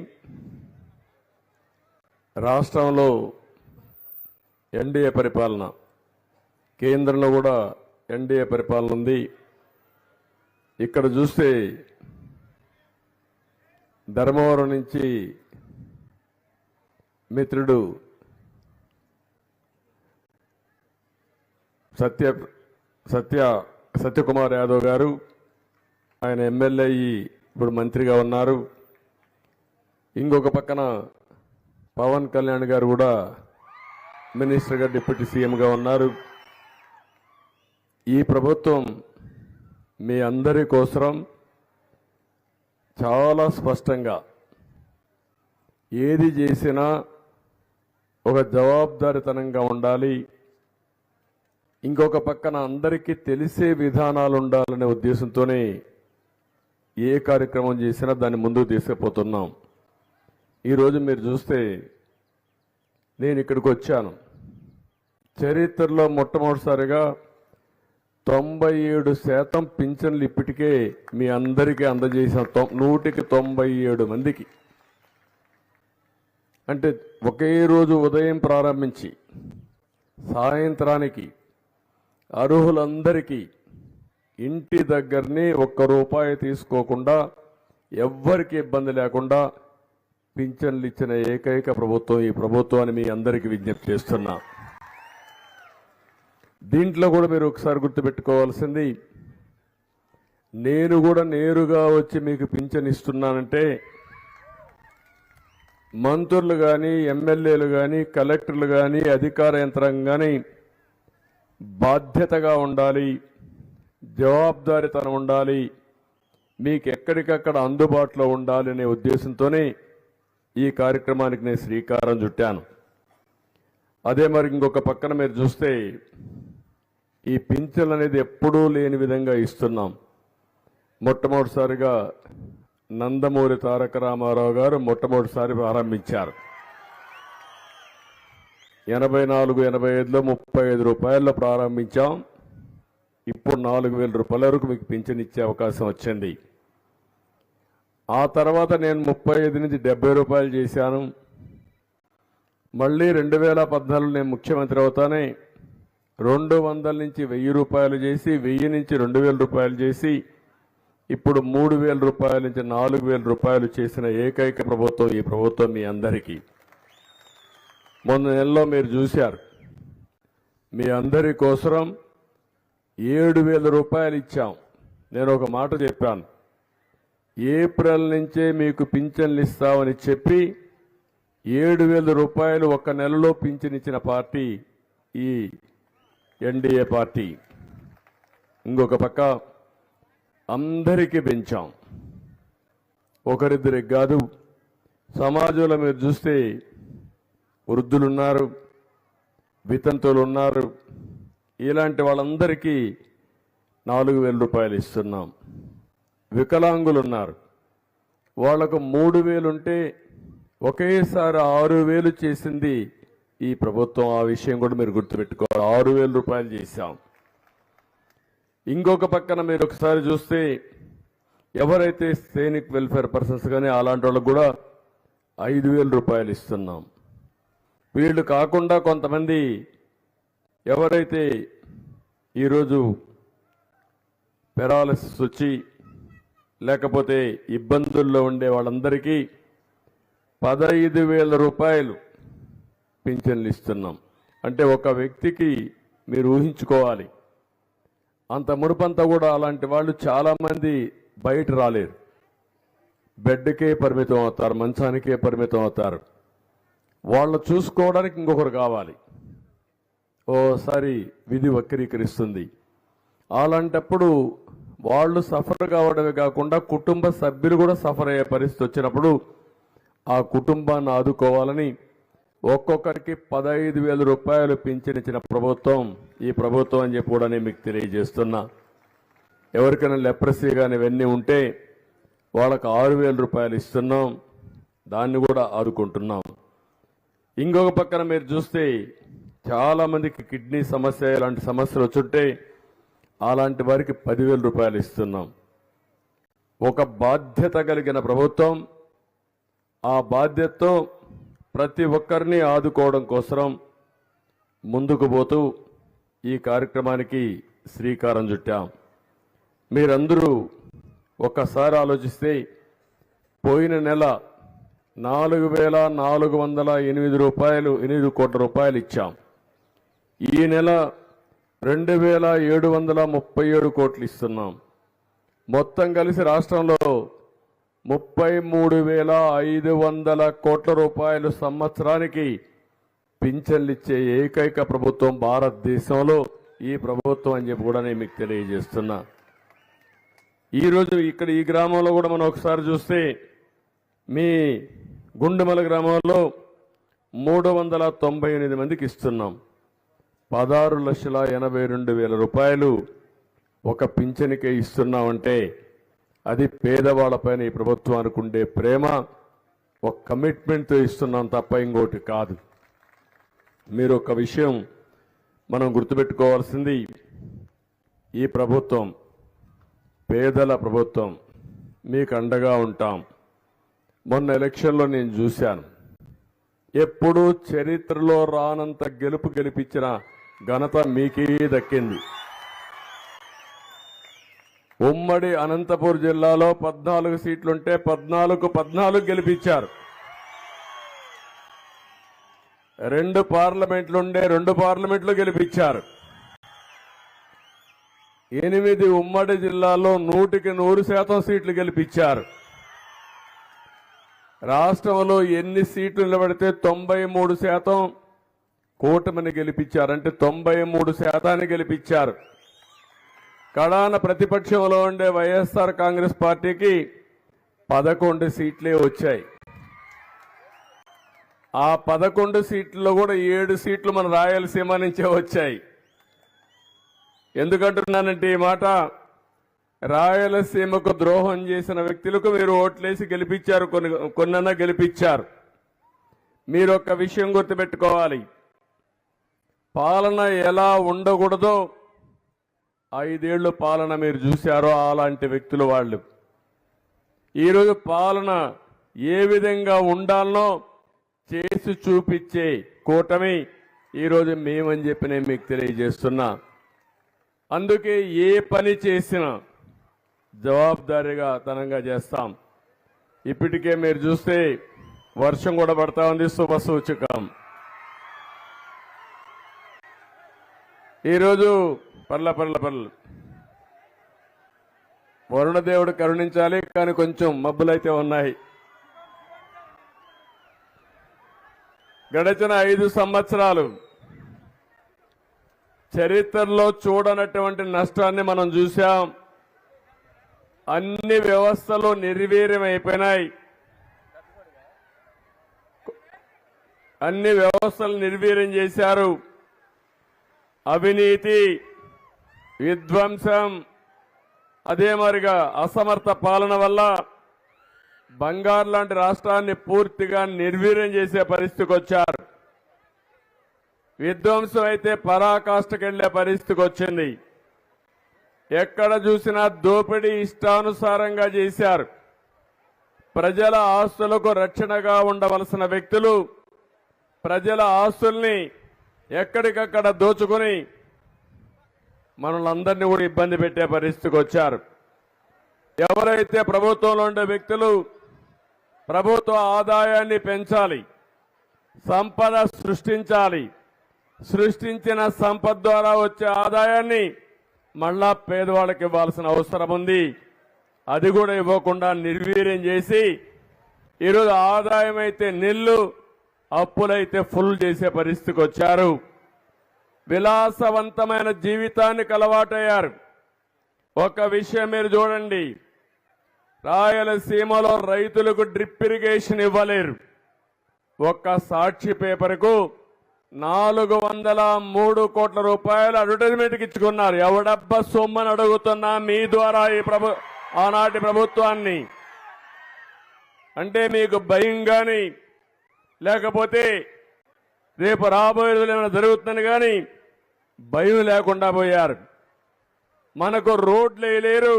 Speaker 7: రాష్ట్రంలో ఎన్డీఏ పరిపాలన, కేంద్రంలో కూడా ఎన్డీఏ పరిపాలన ఉంది. ఇక్కడ చూస్తే ధర్మవరం నుంచి మిత్రుడు సత్యకుమార్ యాదవ్ గారు, ఆయన ఎమ్మెల్యే ఇప్పుడు మంత్రిగా ఉన్నారు. ఇంకొక పక్కన పవన్ కళ్యాణ్ గారు కూడా మినిస్టర్గా, డిప్యూటీ సీఎంగా ఉన్నారు. ఈ ప్రభుత్వం మీ అందరి కోసం చాలా స్పష్టంగా ఏది చేసినా ఒక జవాబుదారీతనంగా ఉండాలి. ఇంకొక పక్కన అందరికీ తెలిసే విధానాలు ఉండాలనే ఉద్దేశంతోనే ఏ కార్యక్రమం చేసినా దాన్ని ముందుకు తీసుకుపోతున్నాం. ఈరోజు మీరు చూస్తే నేను ఇక్కడికి వచ్చాను. చరిత్రలో మొట్టమొదటిసారిగా 97% పింఛన్లు ఇప్పటికే మీ అందరికీ అందజేసిన 197 మందికి. అంటే ఒకే రోజు ఉదయం ప్రారంభించి సాయంత్రానికి అర్హులందరికీ ఇంటి దగ్గరనే ₹1 తీసుకోకుండా ఎవ్వరికి ఇబ్బంది లేకుండా పింఛన్లు ఇచ్చిన ఏకైక ప్రభుత్వం ఈ ప్రభుత్వాన్ని మీ అందరికీ విజ్ఞప్తి చేస్తున్నా. దీంట్లో కూడా మీరు ఒకసారి గుర్తుపెట్టుకోవాల్సింది, నేను కూడా నేరుగా వచ్చి మీకు పింఛన్ ఇస్తున్నానంటే మంత్రులు కానీ, ఎమ్మెల్యేలు కానీ, కలెక్టర్లు కానీ, అధికార యంత్రాంగం కానీ బాధ్యతగా ఉండాలి, జవాబుదారీతనం ఉండాలి, మీకు ఎక్కడికక్కడ అందుబాటులో ఉండాలి అనే ఉద్దేశంతోనే ఈ కార్యక్రమానికి నేను శ్రీకారం చుట్టాను. అదే మరి ఇంకొక పక్కన మీరు చూస్తే ఈ పింఛన్ అనేది ఎప్పుడూ లేని విధంగా ఇస్తున్నాం. మొట్టమొదటిసారిగా నందమూరి తారక రామారావు గారు మొట్టమొదటిసారి ప్రారంభించారు. 84-85లో ₹35 ప్రారంభించాం. ఇప్పుడు ₹4,000 వరకు మీకు పింఛన్ ఇచ్చే అవకాశం వచ్చింది. ఆ తర్వాత నేను 35 నుంచి ₹70 చేశాను. మళ్ళీ 2014 నేను ముఖ్యమంత్రి అవుతానే 200 నుంచి ₹1,000 చేసి, 1000 నుంచి ₹2,000 చేసి, ఇప్పుడు ₹3,000 నుంచి ₹4,000 చేసిన ఏకైక ప్రభుత్వం ఈ ప్రభుత్వం మీ అందరికీ. మొన్న నెలలో మీరు చూశారు, మీ అందరి కోసం ₹7,000 ఇచ్చాం. నేను ఒక మాట చెప్పాను, ఏప్రిల్ నుంచే మీకు పింఛన్లు ఇస్తామని చెప్పి ₹7,000 ఒక నెలలో పింఛన్ ఇచ్చిన పార్టీ ఈ ఎన్డీఏ పార్టీ. ఇంకొక పక్క అందరికీ పెంచాం, ఒకరిద్దరికి కాదు. సమాజంలో మీరు చూస్తే వృద్ధులున్నారు, వితంతువులు ఉన్నారు, ఇలాంటి వాళ్ళందరికీ ₹4,000 ఇస్తున్నాం. వికలాంగులు ఉన్నారు, వాళ్లకు 3,000 ఉంటే ఒకేసారి 6,000 చేసింది ఈ ప్రభుత్వం. ఆ విషయం కూడా మీరు గుర్తుపెట్టుకోవాలి, ₹6,000 చేశాం. ఇంకొక పక్కన మీరు ఒకసారి చూస్తే ఎవరైతే సైనిక్ వెల్ఫేర్ పర్సన్స్ కానీ అలాంటి వాళ్ళకు కూడా ₹5,000 ఇస్తున్నాం. వీళ్ళు కాకుండా కొంతమంది ఎవరైతే ఈరోజు పెరాలసిస్ వచ్చి లేకపోతే ఇబ్బందుల్లో ఉండే వాళ్ళందరికీ ₹15,000 పింఛన్లు ఇస్తున్నాం. అంటే ఒక వ్యక్తికి మీరు ఊహించుకోవాలి, అంత మునుపంతా కూడా అలాంటి వాళ్ళు చాలామంది బయట రాలేరు, బెడ్కే పరిమితం అవుతారు, మంచానికే పరిమితం అవుతారు. వాళ్ళు చూసుకోవడానికి ఇంకొకరు కావాలి, ఓసారి విధి వక్రీకరిస్తుంది. అలాంటప్పుడు వాళ్ళు సఫర్ కావడమే కాకుండా కుటుంబ సభ్యులు కూడా సఫర్ అయ్యే పరిస్థితి వచ్చినప్పుడు ఆ కుటుంబాన్ని ఆదుకోవాలని ఒక్కొక్కరికి ₹15,000 పింఛనిచ్చిన ప్రభుత్వం ఈ ప్రభుత్వం అని చెప్పి కూడా నేను మీకు తెలియజేస్తున్నా. ఎవరికైనా లెప్రసీ కానీ ఇవన్నీ ఉంటే వాళ్ళకు ₹6,000 ఇస్తున్నాం, దాన్ని కూడా ఆదుకుంటున్నాం. ఇంకొక పక్కన మీరు చూస్తే చాలామందికి కిడ్నీ సమస్య ఇలాంటి సమస్యలు వచ్చుంటే అలాంటి వారికి ₹10,000 ఇస్తున్నాం. ఒక బాధ్యత కలిగిన ప్రభుత్వం, ఆ బాధ్యతతో ప్రతి ఒక్కరిని ఆదుకోవడం కోసం ముందుకు పోతూ ఈ కార్యక్రమానికి శ్రీకారం చుట్టాం. మీరందరూ ఒక్కసారి ఆలోచిస్తే పోయిన నెల ₹4,408 కోట్ల ఇచ్చాం. ఈ నెల 2,737 కోట్లు ఇస్తున్నాం. మొత్తం కలిసి రాష్ట్రంలో 33,500 కోట్ల సంవత్సరానికి పింఛన్లు ఇచ్చే ఏకైక ప్రభుత్వం భారతదేశంలో ఈ ప్రభుత్వం అని చెప్పి కూడా నేను మీకు తెలియజేస్తున్నా. ఈరోజు ఇక్కడ ఈ గ్రామంలో కూడా మనం ఒకసారి చూస్తే మీ గుండుమల గ్రామంలో 398 మందికి ఇస్తున్నాం. ₹16,82,000 ఒక పింఛనికే ఇస్తున్నామంటే అది పేదవాళ్లపైన ఈ ప్రభుత్వానికి ఉండే ప్రేమ, ఒక కమిట్మెంట్తో ఇస్తున్నాం తప్ప ఇంకోటి కాదు. మీరు ఒక విషయం మనం గుర్తుపెట్టుకోవాల్సింది, ఈ ప్రభుత్వం పేదల ప్రభుత్వం, మీకు అండగా ఉంటాం. మొన్న ఎలక్షన్లో నేను చూశాను, ఎప్పుడూ చరిత్రలో రానంత గెలుపు గెలిపించిన ఘనత మీకే దక్కింది. ఉమ్మడి అనంతపూర్ జిల్లాలో 14 సీట్లుంటే 14 గెలిపించారు. 2 పార్లమెంట్లుండే 2 పార్లమెంట్లు గెలిపించారు. 8 ఉమ్మడి జిల్లాలో 100% సీట్లు గెలిపించారు. రాష్ట్రంలో ఎన్ని సీట్లు నిలబడితే 93% కూటమిని గెలిపించారు. అంటే 93% గెలిపించారు. కడాన ప్రతిపక్షంలో ఉండే వైఎస్ఆర్ కాంగ్రెస్ పార్టీకి 11 సీట్లే వచ్చాయి. ఆ 11 సీట్లలో కూడా 7 సీట్లు మన రాయలసీమ నుంచే వచ్చాయి. ఎందుకంటున్నానంటే ఈ మాట, రాయలసీమకు ద్రోహం చేసిన వ్యక్తులకు మీరు ఓట్లేసి గెలిపించారు, కొన్నన్నా గెలిపించారు. మీరు ఒక్క విషయం గుర్తుపెట్టుకోవాలి, పాలన ఎలా ఉండకూడదో 5 ఏళ్లు పాలన మీరు చూశారో అలాంటి వ్యక్తులు వాళ్ళు. ఈరోజు పాలన ఏ విధంగా ఉండాలనో చేసి చూపించే కూటమి ఈరోజు మేమని చెప్పి నేను మీకు తెలియజేస్తున్నా. అందుకే ఏ పని చేసినా జవాబుదారీగా తనంగా చేస్తాం. ఇప్పటికే మీరు చూస్తే వర్షం కూడా పడతా ఉంది, శుభ సూచకం. ఈరోజు పర్ల వరుణదేవుడు కరుణించాలి, కానీ కొంచెం మబ్బులైతే ఉన్నాయి. గడిచిన 5 సంవత్సరాలు చరిత్రలో చూడనటువంటి నష్టాన్ని మనం చూశాం. అన్ని వ్యవస్థలు నిర్వీర్యం అయిపోయినాయి. అన్ని వ్యవస్థలు నిర్వీర్యం చేశారు. అవినీతి, విధ్వంసం, అదే మరిగా అసమర్థ పాలన వల్ల బంగారు లాంటి రాష్ట్రాన్ని పూర్తిగా నిర్వీర్యం చేసే పరిస్థితికి వచ్చారు. విధ్వంసం అయితే పరాకాష్ఠకి వెళ్లే పరిస్థితికి వచ్చింది. ఎక్కడ చూసినా దోపిడీ ఇష్టానుసారంగా చేశారు. ప్రజల ఆస్తులకు రక్షణగా ఉండవలసిన వ్యక్తులు ప్రజల ఆస్తుల్ని ఎక్కడికక్కడ దోచుకుని మనల్ని కూడా ఇబ్బంది పెట్టే పరిస్థితికి వచ్చారు. ఎవరైతే ప్రభుత్వంలో ఉండే వ్యక్తులు ప్రభుత్వ ఆదాయాన్ని పెంచాలి, సంపద సృష్టించాలి, సృష్టించిన సంపద ద్వారా వచ్చే ఆదాయాన్ని మళ్ళా పేదవాళ్ళకి ఇవ్వాల్సిన అవసరం ఉంది. అది కూడా ఇవ్వకుండా నిర్వీర్యం చేసి ఈరోజు ఆదాయం అయితే నిల్లు, అప్పులైతే ఫుల్ చేసే పరిస్థితికి వచ్చారు. విలాసవంతమైన జీవితానికి అలవాటయ్యారు. ఒక విషయం మీరు చూడండి, రాయలసీమలో రైతులకు డ్రిప్ ఇరిగేషన్ ఇవ్వలేరు. ఒక్క సాక్షి పేపర్కు 403 కోట్ల రూపాయలు అడ్వర్టైజ్మెంట్కి ఇచ్చుకున్నారు. ఎవడబ్బా సొమ్మని అడుగుతున్నా మీ ద్వారా ఈ ఆనాటి ప్రభుత్వాన్ని. అంటే మీకు భయం కానీ లేకపోతే రేపు రాబోయే ఏమైనా జరుగుతుందని కానీ భయం లేకుండా పోయారు. మనకు రోడ్లు వేయలేరు,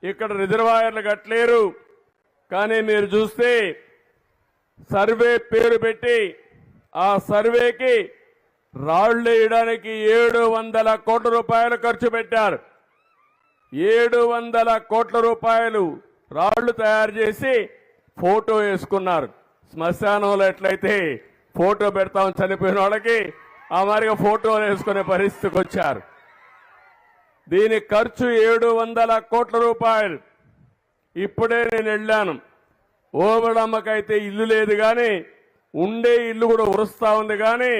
Speaker 7: ఇక్కడ రిజర్వాయర్లు కట్టలేరు. కానీ మీరు చూస్తే సర్వే పేరు పెట్టి ఆ సర్వేకి రాళ్లు వేయడానికి 700 కోట్ల రూపాయలు ఖర్చు పెట్టారు. 700 కోట్ల రూపాయలు రాళ్లు తయారు చేసి ఫోటో వేసుకున్నారు. శ్మశానంలో ఎట్లయితే ఫోటో పెడతాం చనిపోయిన వాళ్ళకి, ఆ మాదిరిగా ఫోటోలు వేసుకునే పరిస్థితికి వచ్చారు. దీని ఖర్చు 700 కోట్ల రూపాయలు. ఇప్పుడే నేను వెళ్ళాను, ఓబడమ్మకైతే ఇల్లు లేదు కానీ ఉండే ఇల్లు కూడా ఉరుస్తా ఉంది. కానీ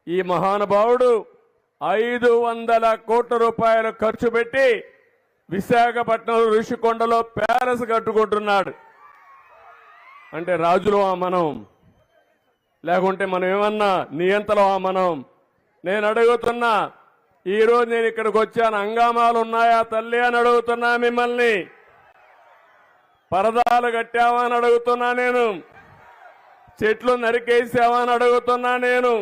Speaker 7: ఈ మహానుభావుడు 500 కోట్ల రూపాయలు ఖర్చు పెట్టి విశాఖపట్నం ఋషికొండలో ప్యాలెస్ కట్టుకుంటున్నాడు. అంటే రాజులమా మనం, లేకుంటే మనం ఏమన్నా నియంతలమా మనం? నేను అడుగుతున్నా, ఈరోజు నేను ఇక్కడికి వచ్చాను, హంగామాలు ఉన్నాయా తల్లి అని అడుగుతున్నా మిమ్మల్ని. పరదాలు కట్టావా అని అడుగుతున్నా నేను. చెట్లు నరికేసావా అని అడుగుతున్నా నేను.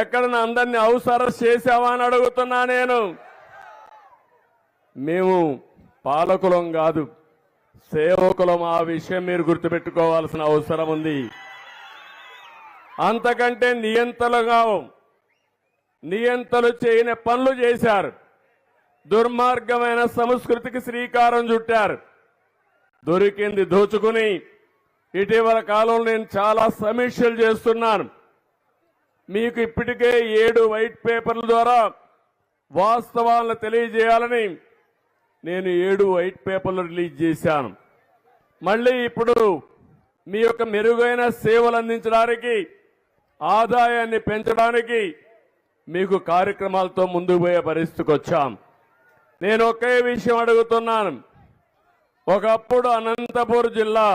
Speaker 7: ఎక్కడన్నా అందరినీ హౌస్ అరెస్ట్ చేశావా అని అడుగుతున్నా నేను. మేము పాలకులం కాదు, సేవకులం. ఆ విషయం మీరు గుర్తుపెట్టుకోవాల్సిన అవసరం ఉంది. అంతకంటే నియంతలు చేయని పనులు చేశారు. దుర్మార్గమైన సంస్కృతికి శ్రీకారం చుట్టారు. దొరికింది దోచుకుని ఇటీవల కాలంలో నేను చాలా సమీక్షలు చేస్తున్నాను. మీకు ఇప్పటికే 7 వైట్ పేపర్ల ద్వారా వాస్తవాలను తెలియజేయాలని నేను 7 వైట్ పేపర్లు రిలీజ్ చేశాను. మళ్ళీ ఇప్పుడు మీ యొక్క మెరుగైన సేవలు అందించడానికి, ఆదాయాన్ని పెంచడానికి మీకు కార్యక్రమాలతో ముందుకు పోయే పరిస్థితికి వచ్చాం. నేను ఒకే విషయం అడుగుతున్నాను. ఒకప్పుడు అనంతపురం జిల్లా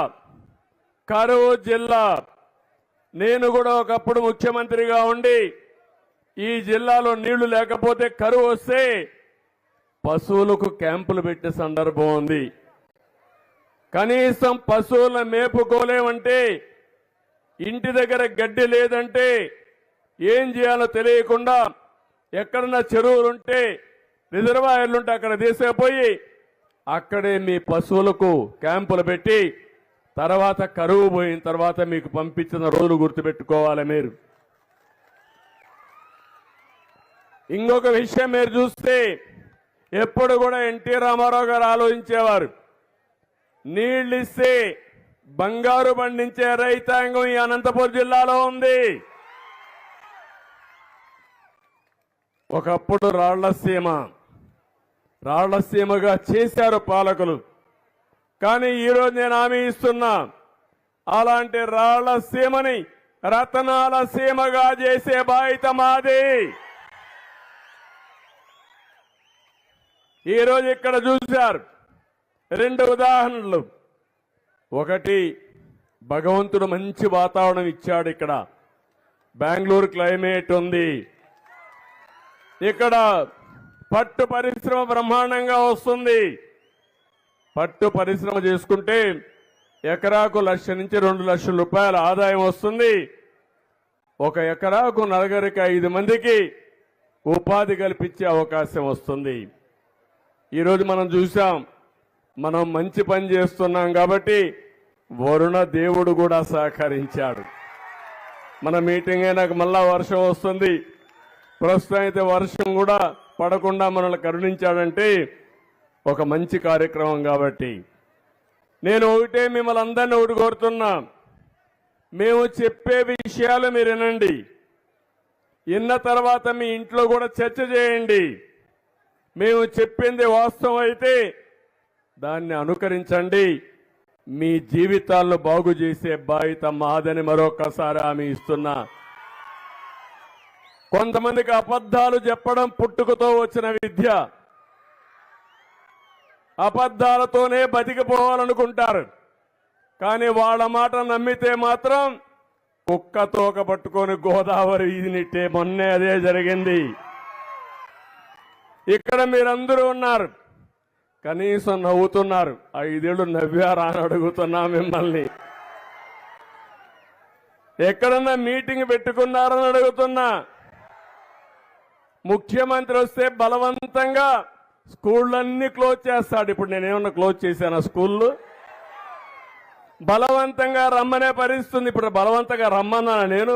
Speaker 7: కరువు జిల్లా. నేను కూడా ఒకప్పుడు ముఖ్యమంత్రిగా ఉండి ఈ జిల్లాలో నీళ్లు లేకపోతే కరువు వస్తే పశువులకు క్యాంపులు పెట్టే సందర్భం ఉంది. కనీసం పశువులను మేపుకోలేమంటే, ఇంటి దగ్గర గడ్డి లేదంటే ఏం చేయాలో తెలియకుండా ఎక్కడన్నా చెరువులుంటే, రిజర్వాయర్లుంటే అక్కడ తీసుకుపోయి అక్కడే మీ పశువులకు క్యాంపులు పెట్టి తర్వాత కరువు పోయిన తర్వాత మీకు పంపించిన రోజులు గుర్తుపెట్టుకోవాలి మీరు. ఇంకొక విషయం మీరు చూస్తే ఎప్పుడు కూడా ఎన్టీ రామారావు గారు ఆలోచించేవారు, నీళ్ళిస్తే బంగారు పండించే రైతాంగం ఈ అనంతపురం జిల్లాలో ఉంది. ఒకప్పుడు రాళ్లసీమగా చేశారు పాలకులు. కానీ ఈరోజు నేను హామీ ఇస్తున్నా, అలాంటి రాళ్లసీమని రతనాల సీమగా చేసే బాధ్యత మాది. ఈరోజు ఇక్కడ చూశారు 2 ఉదాహరణలు. ఒకటి, భగవంతుడు మంచి వాతావరణం ఇచ్చాడు. ఇక్కడ బెంగళూరు క్లైమేట్ ఉంది. ఇక్కడ పట్టు పరిశ్రమ బ్రహ్మాండంగా వస్తుంది. పట్టు పరిశ్రమ చేసుకుంటే ఎకరాకు 1,00,000 నుంచి 2,00,000 రూపాయల ఆదాయం వస్తుంది. ఒక ఎకరాకు 4-5 మందికి ఉపాధి కల్పించే అవకాశం వస్తుంది. ఈరోజు మనం చూసాం, మనం మంచి పని చేస్తున్నాం కాబట్టి వరుణ దేవుడు కూడా సహకరించాడు. మన మీటింగ్ అయినాక మళ్ళా వర్షం వస్తుంది. ప్రస్తుతం అయితే వర్షం కూడా పడకుండా మనల్ని కరుణించాడంటే ఒక మంచి కార్యక్రమం. కాబట్టి నేను ఒకటే మిమ్మల్ని అందరినీ ఒకటి కోరుతున్నా, మేము చెప్పే విషయాలు మీరు వినండి. విన్న తర్వాత మీ ఇంట్లో కూడా చర్చ చేయండి. మేము చెప్పింది వాస్తవం అయితే దాన్ని అనుకరించండి. మీ జీవితాలను బాగు చేసే బాధ్యత మాదని మరొకసారి హామీ ఇస్తున్నా. కొంతమందికి అబద్ధాలు చెప్పడం పుట్టుకతో వచ్చిన విద్య. అబద్ధాలతోనే బతికిపోవాలనుకుంటారు. కానీ వాళ్ళ మాట నమ్మితే మాత్రం కుక్క తోక పట్టుకొని గోదావరి ఈదినిట్టే. మొన్నే అదే జరిగింది. ఇక్కడ మీరందరూ ఉన్నారు, కనీసం నవ్వుతున్నారు. 5 ఏళ్ళు నవ్వారా అని అడుగుతున్నా మిమ్మల్ని. ఎక్కడన్నా మీటింగ్ పెట్టుకున్నారని అడుగుతున్నా. ముఖ్యమంత్రి వస్తే బలవంతంగా స్కూళ్ళన్నీ క్లోజ్ చేస్తాడు. ఇప్పుడు నేనేమన్నా క్లోజ్ చేశాను స్కూళ్ళు? బలవంతంగా రమ్మనే పరిస్థితుంది. ఇప్పుడు బలవంతంగా రమ్మన్నా నేను?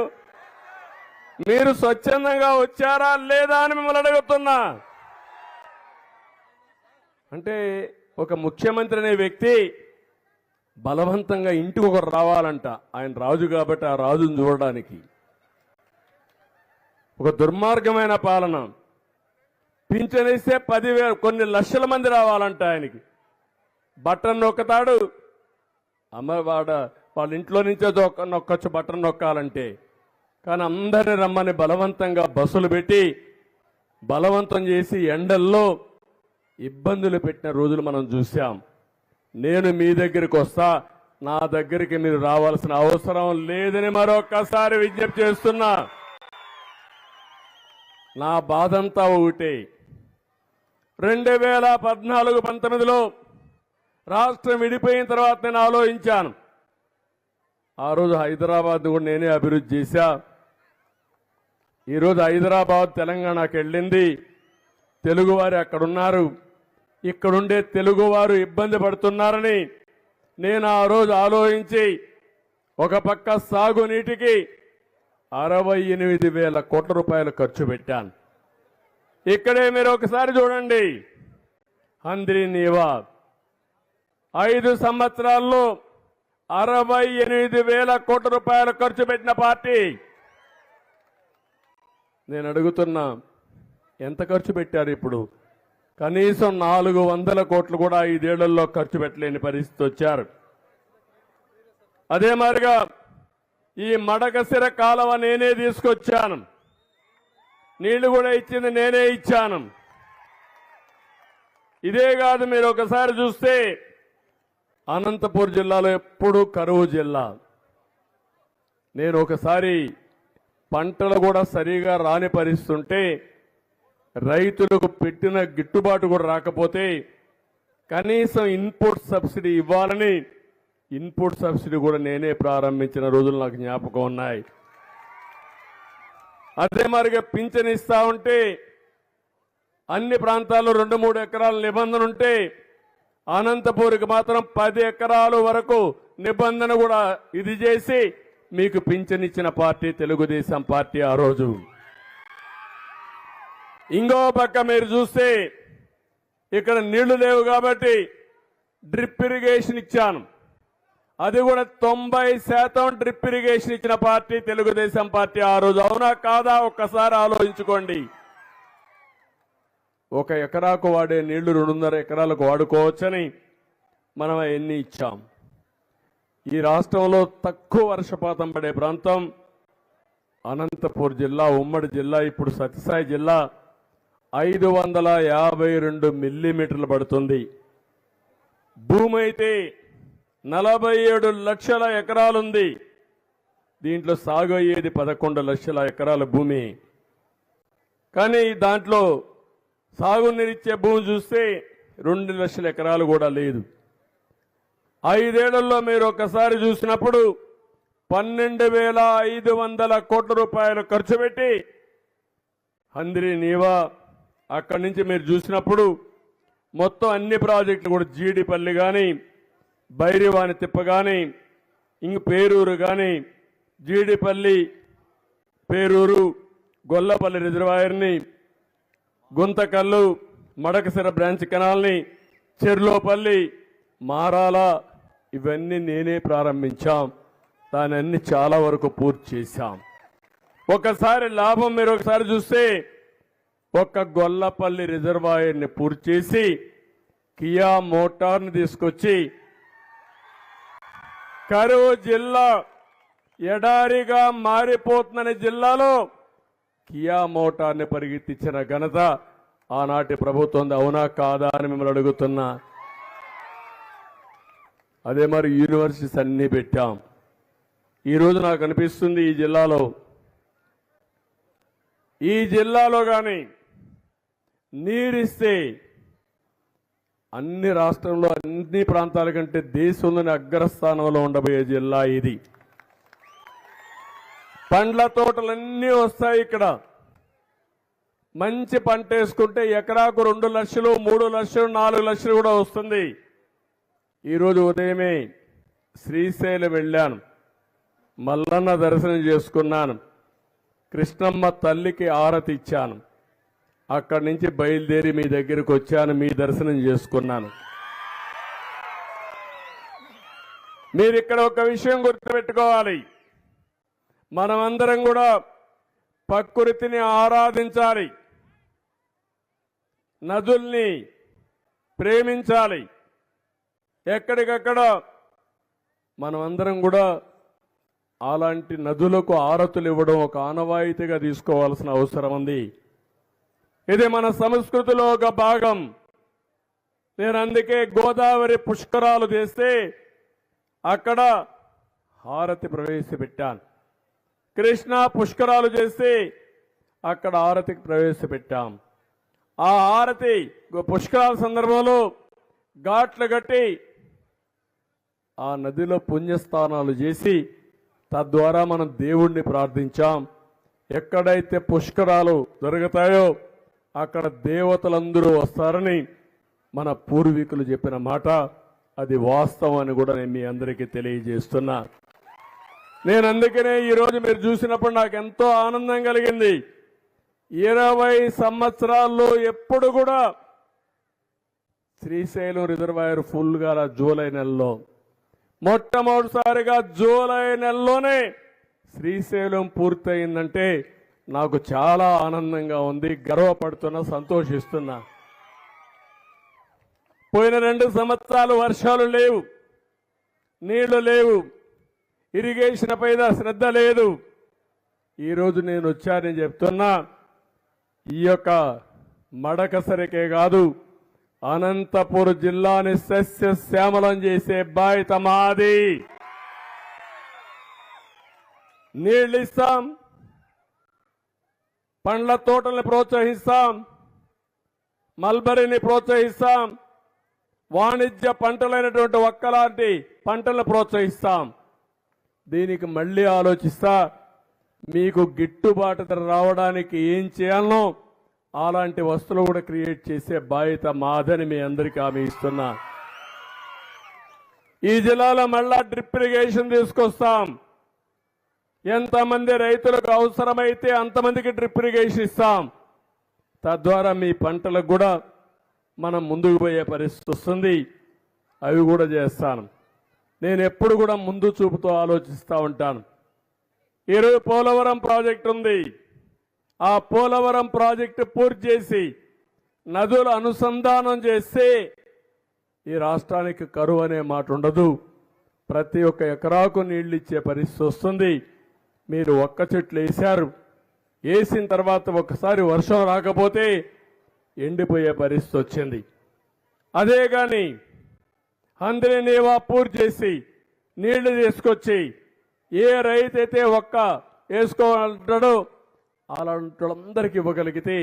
Speaker 7: మీరు స్వచ్ఛందంగా వచ్చారా లేదా అని మిమ్మల్ని అడుగుతున్నా. అంటే ఒక ముఖ్యమంత్రి అనే వ్యక్తి బలవంతంగా ఇంటికి ఒకరు రావాలంట. ఆయన రాజు కాబట్టి ఆ రాజును చూడడానికి. ఒక దుర్మార్గమైన పాలన. పింఛనిస్తే 10,000 కొన్ని లక్షల మంది రావాలంట ఆయనకి. బటన్ నొక్కుతాడు. వాళ్ళ ఇంట్లో నుంచే నొక్కొచ్చు బటన్ నొక్కాలంటే. కానీ అందరిని రమ్మని బలవంతంగా బస్సులు పెట్టి బలవంతం చేసి ఎండల్లో ఇబ్బందులు పెట్టిన రోజులు మనం చూసాం. నేను మీ దగ్గరికి వస్తా, నా దగ్గరికి మీరు రావాల్సిన అవసరం లేదని మరొక్కసారి విజ్ఞప్తి చేస్తున్నా. నా బాధంతా ఒకటే. 2014-19లో రాష్ట్రం విడిపోయిన తర్వాత నేను ఆలోచించాను. ఆ రోజు హైదరాబాద్ కూడా నేనే అభివృద్ధి చేశా. ఈరోజు హైదరాబాద్ తెలంగాణకి వెళ్ళింది. తెలుగువారు అక్కడున్నారు. ఇక్కడుండే తెలుగువారు ఇబ్బంది పడుతున్నారని నేను ఆ రోజు ఆలోచించి ఒక పక్క సాగునీటికి 68,000 కోట్ల రూపాయలు ఖర్చు పెట్టాను. ఇక్కడే మీరు ఒకసారి చూడండి, హంద్రీ నీవా 5 సంవత్సరాల్లో 68,000 కోట్ల రూపాయలు ఖర్చు పెట్టిన పార్టీ. నేను అడుగుతున్నా, ఎంత ఖర్చు పెట్టారు? ఇప్పుడు కనీసం 400 కోట్లు కూడా 5 ఏళ్లలో ఖర్చు పెట్టలేని పరిస్థితి వచ్చారు. అదే మాదిరిగా ఈ మడకసిర కాలువ నేనే తీసుకొచ్చాను, నీళ్లు కూడా ఇచ్చింది నేనే ఇచ్చాను. ఇదే కాదు, మీరు ఒకసారి చూస్తే అనంతపూర్ జిల్లాలో ఎప్పుడు కరువు జిల్లా. నేను ఒకసారి పంటలు కూడా సరిగా రాని పరిస్థితి ఉంటే, రైతులకు పెట్టిన గిట్టుబాటు కూడా రాకపోతే కనీసం ఇన్పుట్ సబ్సిడీ ఇవ్వాలని ఇన్పుట్ సబ్సిడీ కూడా నేనే ప్రారంభించిన రోజులు నాకు జ్ఞాపకం ఉన్నాయి. అదే మరిగా పింఛన్ ఇస్తా ఉంటే అన్ని ప్రాంతాల్లో 2-3 ఎకరాల నిబంధన ఉంటే అనంతపూర్కి మాత్రం 10 ఎకరాల వరకు నిబంధన కూడా ఇది చేసి మీకు పింఛన్ ఇచ్చిన పార్టీ తెలుగుదేశం పార్టీ ఆ రోజు. ఇంకో పక్క మీరు చూస్తే ఇక్కడ నీళ్లు లేవు కాబట్టి డ్రిప్ ఇరిగేషన్ ఇచ్చాను. అది కూడా 90% డ్రిప్ ఇరిగేషన్ ఇచ్చిన పార్టీ తెలుగుదేశం పార్టీ ఆ రోజు. అవునా కాదా? ఒక్కసారి ఆలోచించుకోండి. 1 ఎకరాకు వాడే నీళ్లు 2.5 ఎకరాలకు వాడుకోవచ్చని మనం ఎన్ని ఇచ్చాం. ఈ రాష్ట్రంలో తక్కువ వర్షపాతం పడే ప్రాంతం అనంతపూర్ జిల్లా, ఉమ్మడి జిల్లా. ఇప్పుడు సత్యసాయి జిల్లా 552 మిల్లీమీటర్లు పడుతుంది. భూమి అయితే 47 లక్షల ఎకరాలుంది. దీంట్లో సాగు అయ్యేది 11 లక్షల ఎకరాల భూమి. కానీ దాంట్లో సాగునీరిచ్చే భూమి చూస్తే 2 లక్షల ఎకరాలు కూడా లేదు. 5 ఏళ్లలో మీరు ఒకసారి చూసినప్పుడు 12,500 కోట్ల రూపాయలు ఖర్చు పెట్టి హంద్రీ నీవా అక్కడి నుంచి మీరు చూసినప్పుడు మొత్తం అన్ని ప్రాజెక్టులు కూడా జీడిపల్లి కానీ, బైరివాని తిప్ప కానీ, ఇంక పేరూరు కానీ, జీడిపల్లి, పేరూరు, గొల్లపల్లి రిజర్వాయర్ని, గుంతకల్లు, మడకసిర బ్రాంచ్ కెనాల్ని, చెర్లోపల్లి, మారాల ఇవన్నీ నేనే ప్రారంభించాం. దాని అన్ని చాలా వరకు పూర్తి చేశాం. ఒకసారి లాభం మీరు ఒకసారి చూస్తే ఒక్క గొల్లపల్లి రిజర్వాయర్ని పూర్తి చేసి కియా మోటార్ని తీసుకొచ్చి కరువు జిల్లా ఎడారిగా మారిపోతుందనే జిల్లాలో కియా మోటార్ని పరిగెత్తించిన ఘనత ఆనాటి ప్రభుత్వం. అవునా కాదా అని మిమ్మల్ని అడుగుతున్నా. అదే మరి యూనివర్సిటీస్ అన్నీ పెట్టాం. ఈరోజు నాకు అనిపిస్తుంది ఈ జిల్లాలో కానీ నీరిస్తే అన్ని రాష్ట్రంలో అన్ని ప్రాంతాల కంటే దేశంలోని అగ్రస్థానంలో ఉండబోయే జిల్లా ఇది. పండ్ల తోటలన్నీ వస్తాయి ఇక్కడ. మంచి పంట వేసుకుంటే ఎకరాకు 2 లక్షలు, 3 లక్షలు, 4 లక్షలు కూడా వస్తుంది. ఈరోజు ఉదయమే శ్రీశైలం వెళ్ళాను, మల్లన్న దర్శనం చేసుకున్నాను, కృష్ణమ్మ తల్లికి ఆరతి ఇచ్చాను. అక్కడి నుంచి బయలుదేరి మీ దగ్గరికి వచ్చాను, మీ దర్శనం చేసుకున్నాను. మీరు ఇక్కడ ఒక విషయం గుర్తుపెట్టుకోవాలి, మనమందరం కూడా ప్రకృతిని ఆరాధించాలి, నదుల్ని ప్రేమించాలి. ఎక్కడికక్కడ మనమందరం కూడా అలాంటి నదులకు ఆరతులు ఇవ్వడం ఒక ఆనవాయితీగా తీసుకోవాల్సిన అవసరం ఉంది. ఇది మన సంస్కృతిలో ఒక భాగం. నేను అందుకే గోదావరి పుష్కరాలు చేస్తే అక్కడ హారతి ప్రవేశపెట్టాను. కృష్ణా పుష్కరాలు చేస్తే అక్కడ హారతికి ప్రవేశపెట్టాం. ఆ హారతి పుష్కరాల సందర్భంలో ఘాట్లు కట్టి ఆ నదిలో పుణ్యస్థానాలు చేసి తద్వారా మనం దేవుణ్ణి ప్రార్థించాం. ఎక్కడైతే పుష్కరాలు జరుగుతాయో అక్కడ దేవతలందరూ వస్తారని మన పూర్వీకులు చెప్పిన మాట, అది వాస్తవం అని కూడా నేను మీ అందరికీ తెలియజేస్తున్నా. నేను అందుకనే ఈరోజు మీరు చూసినప్పుడు నాకు ఎంతో ఆనందం కలిగింది. 20 సంవత్సరాల్లో ఎప్పుడు కూడా శ్రీశైలం రిజర్వాయర్ ఫుల్ గా జూలై నెలలో, మొట్టమొదటిసారిగా జూలై నెలలోనే శ్రీశైలం పూర్తయిందంటే నాకు చాలా ఆనందంగా ఉంది, గర్వపడుతున్నా, సంతోషిస్తున్నా. పోయిన 2 సంవత్సరాలు వర్షాలు లేవు, నీళ్లు లేవు, ఇరిగేషన్ పైన శ్రద్ధ లేదు. ఈరోజు నేను వచ్చానని చెప్తున్నా, ఈ యొక్క మడకసరికే కాదు అనంతపురం జిల్లాని సస్యశ్యామలం చేసే బాధ్యత మాది. నీళ్లు ఇస్తాం, పండ్ల తోటల్ని ప్రోత్సహిస్తాం, మల్బరీని ప్రోత్సహిస్తాం, వాణిజ్య పంటలైనటువంటి ఒక్కలాంటి పంటలను ప్రోత్సహిస్తాం. దీనికి మళ్ళీ ఆలోచిస్తా, మీకు గిట్టుబాటు ధర రావడానికి ఏం చేయాలనో అలాంటి వస్తువులు కూడా క్రియేట్ చేసే బాధ్యత మాదని మీ అందరికీ హామీ ఇస్తున్నా. ఈ జిల్లాలో మళ్ళా డ్రిప్ ఇరిగేషన్ తీసుకొస్తాం. ఎంతమంది రైతులకు అవసరమైతే అంతమందికి డ్రిప్ ఇరిగేషన్ ఇస్తాం. తద్వారా మీ పంటలకు కూడా మనం ముందుకు పోయే పరిస్థితి వస్తుంది. అవి కూడా చేస్తాను. నేను ఎప్పుడు కూడా ముందు చూపుతో ఆలోచిస్తూ ఉంటాను. ఈరోజు పోలవరం ప్రాజెక్టు ఉంది. ఆ పోలవరం ప్రాజెక్టు పూర్తి చేసి నదుల అనుసంధానం చేస్తే ఈ రాష్ట్రానికి కరువు అనే మాట ఉండదు. ప్రతి ఒక్క ఎకరాకు నీళ్లు ఇచ్చే పరిస్థితి వస్తుంది. మీరు ఒక్క చెట్లు వేశారు, వేసిన తర్వాత ఒకసారి వర్షం రాకపోతే ఎండిపోయే పరిస్థితి వచ్చింది. అదే కానీ అందరి నీవా పూర్తి చేసి నీళ్లు తీసుకొచ్చి ఏ రైతు అయితే ఒక్క వేసుకోవాలంటాడో అలాంటి వాళ్ళందరికీ ఇవ్వగలిగితే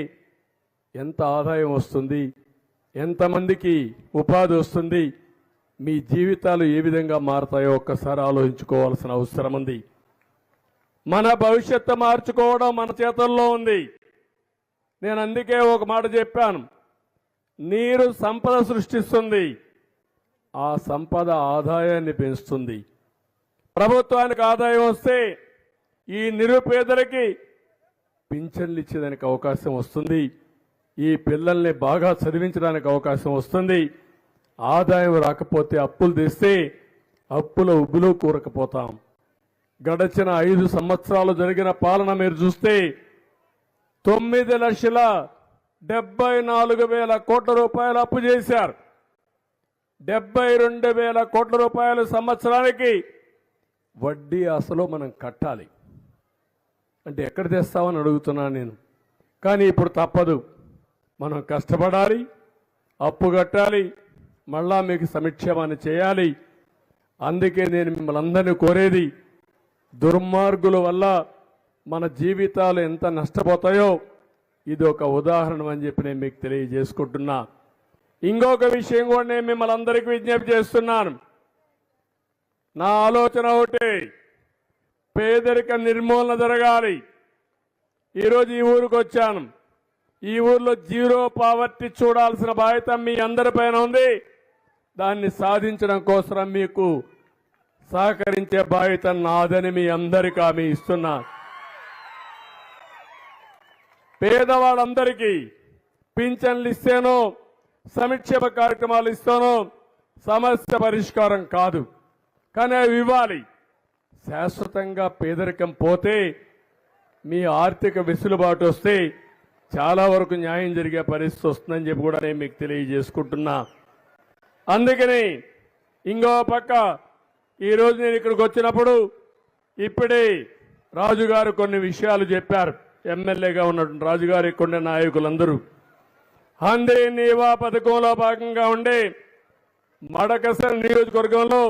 Speaker 7: ఎంత ఆదాయం వస్తుంది, ఎంతమందికి ఉపాధి వస్తుంది, మీ జీవితాలు ఏ విధంగా మారతాయో ఒక్కసారి ఆలోచించుకోవాల్సిన అవసరం ఉంది. మన భవిష్యత్తు మార్చుకోవడం మన చేతుల్లో ఉంది. నేను అందుకే ఒక మాట చెప్పాను, నీరు సంపద సృష్టిస్తుంది, ఆ సంపద ఆదాయాన్ని పెంచుతుంది. ప్రభుత్వానికి ఆదాయం వస్తే ఈ నిరుపేదలకి పింఛన్లు ఇచ్చేదానికి అవకాశం వస్తుంది, ఈ పిల్లల్ని బాగా చదివించడానికి అవకాశం వస్తుంది. ఆదాయం రాకపోతే అప్పులు తెస్తే అప్పుల ఉబ్బులో కూరకపోతాం. గడచిన 5 సంవత్సరాలు జరిగిన పాలన మీరు చూస్తే 9,74,000 కోట్ల రూపాయలు అప్పు చేశారు. 72,000 కోట్ల రూపాయలు సంవత్సరానికి వడ్డీ అసలు మనం కట్టాలి. అంటే ఎక్కడ తెస్తామని అడుగుతున్నాను నేను. కానీ ఇప్పుడు తప్పదు, మనం కష్టపడాలి, అప్పు కట్టాలి, మళ్ళా మీకు సంక్షేమాన్ని చేయాలి. అందుకే నేను మిమ్మల్ని అందరినీ కోరేది, దుర్మార్గుల వల్ల మన జీవితాలు ఎంత నష్టపోతాయో ఇది ఒక ఉదాహరణ అని చెప్పి నేను మీకు తెలియజేసుకుంటున్నా. ఇంకొక విషయం కూడా నేను మిమ్మల్ని అందరికీ విజ్ఞప్తి చేస్తున్నాను. నా ఆలోచన ఒకటి, పేదరిక నిర్మూలన జరగాలి. ఈరోజు ఈ ఊరికి వచ్చాను. ఈ ఊర్లో జీరో పావర్టీ చూడాల్సిన బాధ్యత మీ అందరిపైన ఉంది. దాన్ని సాధించడం కోసం మీకు సహకరించే బాధ్యత నాదని మీ అందరికీ హామీ ఇస్తున్నా. పేదవాళ్ళందరికీ పింఛన్లు ఇస్తేనో సంక్షేమ కార్యక్రమాలు ఇస్తానో సమస్య పరిష్కారం కాదు, కానీ అవి ఇవ్వాలి. శాశ్వతంగా పేదరికం పోతే మీ ఆర్థిక వెసులుబాటు వస్తే చాలా వరకు న్యాయం జరిగే పరిస్థితి వస్తుందని చెప్పి కూడా నేను మీకు తెలియజేసుకుంటున్నా. అందుకని ఇంకో పక్క ఈరోజు నేను ఇక్కడికి వచ్చినప్పుడు ఇప్పుడే రాజుగారు కొన్ని విషయాలు చెప్పారు. ఎమ్మెల్యేగా ఉన్నటువంటి రాజుగారు ఇక్కడ నాయకులందరూ అందరి నీవా పథకంలో భాగంగా ఉండే మడకసర నియోజకవర్గంలో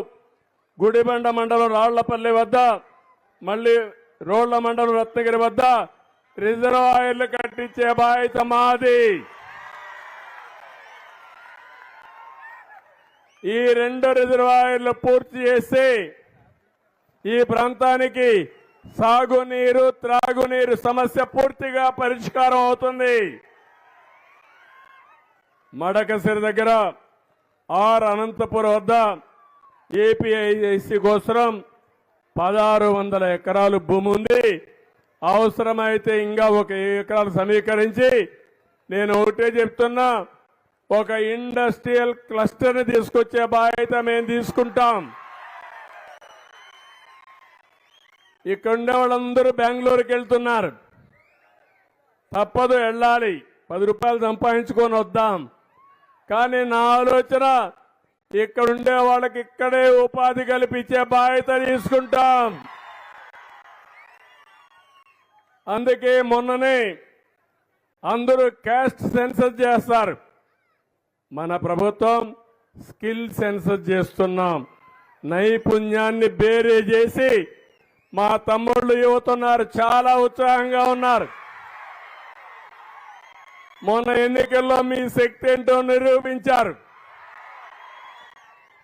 Speaker 7: గుడిబండ మండలం రాళ్లపల్లి వద్ద, మళ్ళీ రోడ్ల మండలం రత్నగిరి వద్ద రిజర్వాయర్లు కట్టించే బాధ్యత మాది. ఈ 2 రిజర్వాయర్లు పూర్తి చేస్తే ఈ ప్రాంతానికి సాగునీరు త్రాగునీరు సమస్య పూర్తిగా పరిష్కారం అవుతుంది. మడకసిరి దగ్గర అనంతపురం వద్ద ఏపీఐసి కోసం 1600 ఎకరాలు భూమి ఉంది. అవసరమైతే ఇంకా 1 ఎకరాలు సమీకరించి నేను ఒకటే చెప్తున్నా, ఒక ఇండస్ట్రియల్ క్లస్టర్ని తీసుకొచ్చే బాధ్యత మేము తీసుకుంటాం. ఇక్కడ ఉండే వాళ్ళందరూ బెంగళూరుకి వెళ్తున్నారు. తప్పదు, వెళ్ళాలి. 10 రూపాయలు సంపాదించుకొని వద్దాం. కానీ నా ఆలోచన ఇక్కడ ఉండే వాళ్ళకి ఇక్కడే ఉపాధి కల్పించే బాధ్యత తీసుకుంటాం. అందుకే మొన్ననే అందరూ క్యాస్ట్ సెన్సస్ చేస్తారు. మన ప్రభుత్వం స్కిల్ సెన్సస్ చేస్తున్నాం. నైపుణ్యాన్ని బేరీ చేసి మా తమ్ముళ్ళు యువతున్నారు, చాలా ఉత్సాహంగా ఉన్నారు. మొన్న ఎన్నికల్లో మీ శక్తి ఏంటో నిరూపించారు.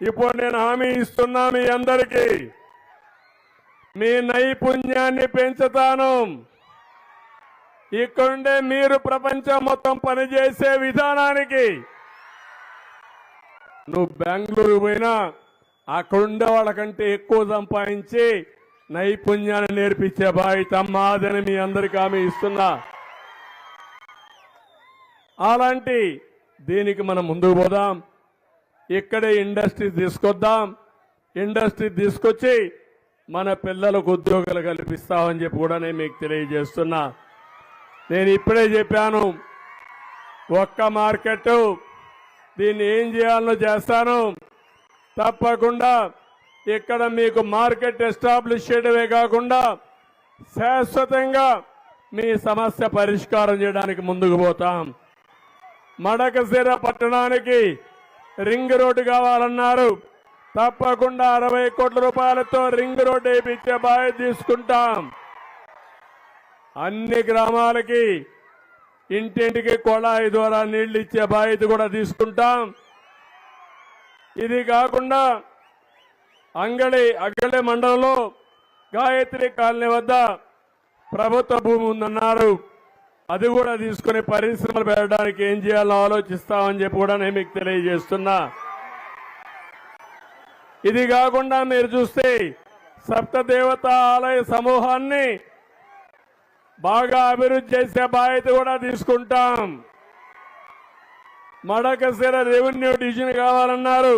Speaker 7: ఇప్పుడు నేను హామీ ఇస్తున్నా మీ అందరికీ, మీ నైపుణ్యాన్ని పెంచుతాను. ఇక్కడుండే మీరు ప్రపంచం మొత్తం పనిచేసే విధానానికి నువ్వు బెంగళూరు పోయినా అక్కడుండే వాళ్ళకంటే ఎక్కువ సంపాదించి నైపుణ్యాన్ని నేర్పించే బాధ్యత మాదని మీ అందరికీ హామీ ఇస్తున్నా. అలాంటి దీనికి మనం ముందుకు పోదాం. ఇక్కడే ఇండస్ట్రీ తీసుకొద్దాం. ఇండస్ట్రీ తీసుకొచ్చి మన పిల్లలకు ఉద్యోగాలు కల్పిస్తామని చెప్పి కూడా నేను మీకు తెలియజేస్తున్నా. నేను ఇప్పుడే చెప్పాను, ఒక్క మార్కెట్, దీన్ని ఏం చేయాలో చేస్తాను. తప్పకుండా ఇక్కడ మీకు మార్కెట్ ఎస్టాబ్లిష్ చేయడమే కాకుండా శాశ్వతంగా మీ సమస్య పరిష్కారం చేయడానికి ముందుకు పోతాం. మడకశిర పట్టణానికి రింగ్ రోడ్డు కావాలన్నారు. తప్పకుండా 60 కోట్ల రూపాయలతో రింగ్ రోడ్డు వేయించే బాధ్యత తీసుకుంటాం. అన్ని గ్రామాలకి ఇంటింటికి కొళాయి ద్వారా నీళ్లు ఇచ్చే బాధ్యత కూడా తీసుకుంటాం. ఇది కాకుండా అగ్గళి మండలంలో గాయత్రి కాలనీ వద్ద ప్రభుత్వ భూమి ఉందన్నారు. అది కూడా తీసుకుని పరిశ్రమలు పెట్టడానికి ఏం చేయాలో ఆలోచిస్తామని చెప్పి కూడా నేను మీకు తెలియజేస్తున్నా. ఇది కాకుండా మీరు చూస్తే సప్తదేవత ఆలయ సమూహాన్ని బాగా అభివృద్ధి చేసే బాధ్యత కూడా తీసుకుంటాం. మడకశిర రెవెన్యూ డివిజన్ కావాలన్నారు.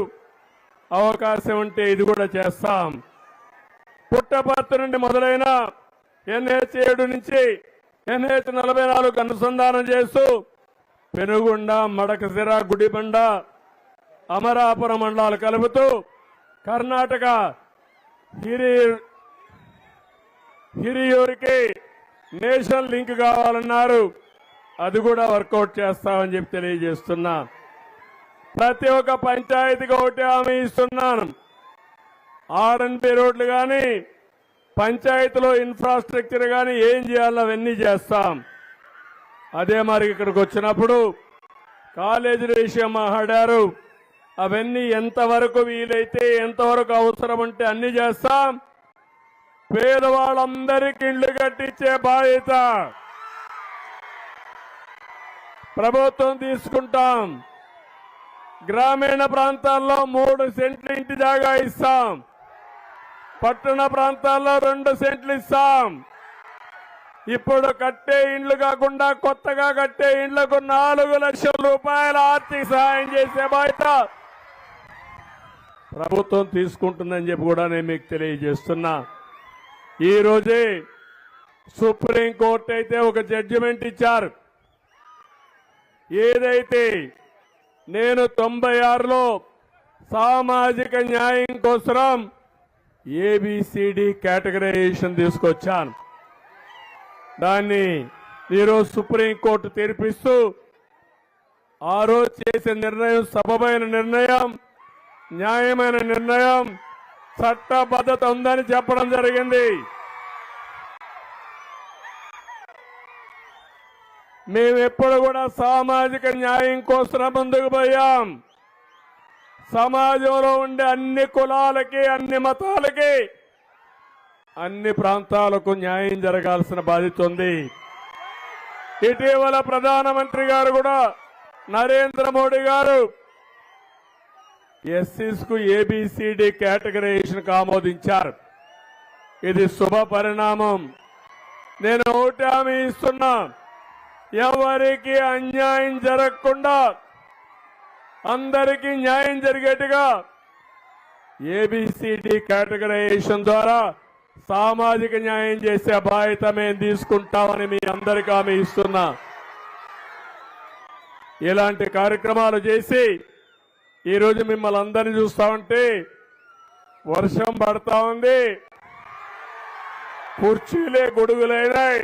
Speaker 7: అవకాశం ఉంటే ఇది కూడా చేస్తాం. పుట్టపర్తి నుండి మొదలైన NH7 నుంచి NH44 అనుసంధానం చేస్తూ పెనుగొండ, మడకశిర, గుడిబండ, అమరాపురం మండలాలు కలుపుతూ కర్ణాటక హిరియూరికి నేషనల్ లింక్ కావాలన్నారు. అది కూడా వర్కౌట్ చేస్తామని చెప్పి తెలియజేస్తున్నా. ప్రతి ఒక్క పంచాయతీకి ఒకటి హామీ ఇస్తున్నాను. R&B రోడ్లు కానీ పంచాయతీలో ఇన్ఫ్రాస్ట్రక్చర్ కానీ ఏం చేయాలో అవన్నీ చేస్తాం. అదే మరి ఇక్కడికి వచ్చినప్పుడు కాలేజీల విషయం మాట్లాడారు. అవన్నీ ఎంతవరకు వీలైతే ఎంతవరకు అవసరం ఉంటే అన్ని చేస్తాం. పేదవాళ్ళందరికీ ఇళ్లు కట్టించే బాధ్యత ప్రభుత్వం తీసుకుంటాం. గ్రామీణ ప్రాంతాల్లో 3 సెంట్లు ఇంటి జాగా ఇస్తాం. పట్టణ ప్రాంతాల్లో 2 సెంట్లు ఇస్తాం. ఇప్పుడు కట్టే ఇండ్లు కాకుండా కొత్తగా కట్టే ఇండ్లకు 4 లక్షల రూపాయల ఆర్థిక సహాయం చేసే బాధ్యత ప్రభుత్వం తీసుకుంటుందని చెప్పి కూడా నేను మీకు తెలియజేస్తున్నా. ఈ రోజే సుప్రీంకోర్టు అయితే ఒక జడ్జిమెంట్ ఇచ్చారు. ఏదైతే నేను 96లో సామాజిక న్యాయం కోసం ABCD కేటగరైజేషన్ తీసుకొచ్చాను. దాన్ని ఈరోజు సుప్రీంకోర్టు తీర్పిస్తూ ఆ రోజు చేసే నిర్ణయం సబబైన నిర్ణయం, న్యాయమైన నిర్ణయం, చట్టబద్ధత ఉందని చెప్పడం జరిగింది. మేమెప్పుడు కూడా సామాజిక న్యాయం కోసం ముందుకు పోయాం. సమాజంలో ఉండే అన్ని కులాలకి, అన్ని మతాలకి అన్ని ప్రాంతాలకు న్యాయం జరగాల్సిన బాధ్యత ఉంది. ఇటీవల ప్రధానమంత్రి గారు కూడా నరేంద్ర మోడీ గారు ఎస్సీస్ కు ఏబిసిడి కేటగరైజేషన్ ఆమోదించారు. ఇది శుభ పరిణామం. నేను ఒకటి హామీ ఇస్తున్నా, ఎవరికి అన్యాయం జరగకుండా అందరికీ న్యాయం జరిగేట్టుగా ఏబిసిడి కేటగరైజేషన్ ద్వారా సామాజిక న్యాయం చేసే బాధ్యత మేము తీసుకుంటామని మీ అందరికీ హామీ ఇస్తున్నా. ఇలాంటి కార్యక్రమాలు చేసి ఈరోజు మిమ్మల్ని అందరినీ చూస్తా ఉంటే వర్షం పడతా ఉంది, కుర్చీలే గొడుగులైనాయి,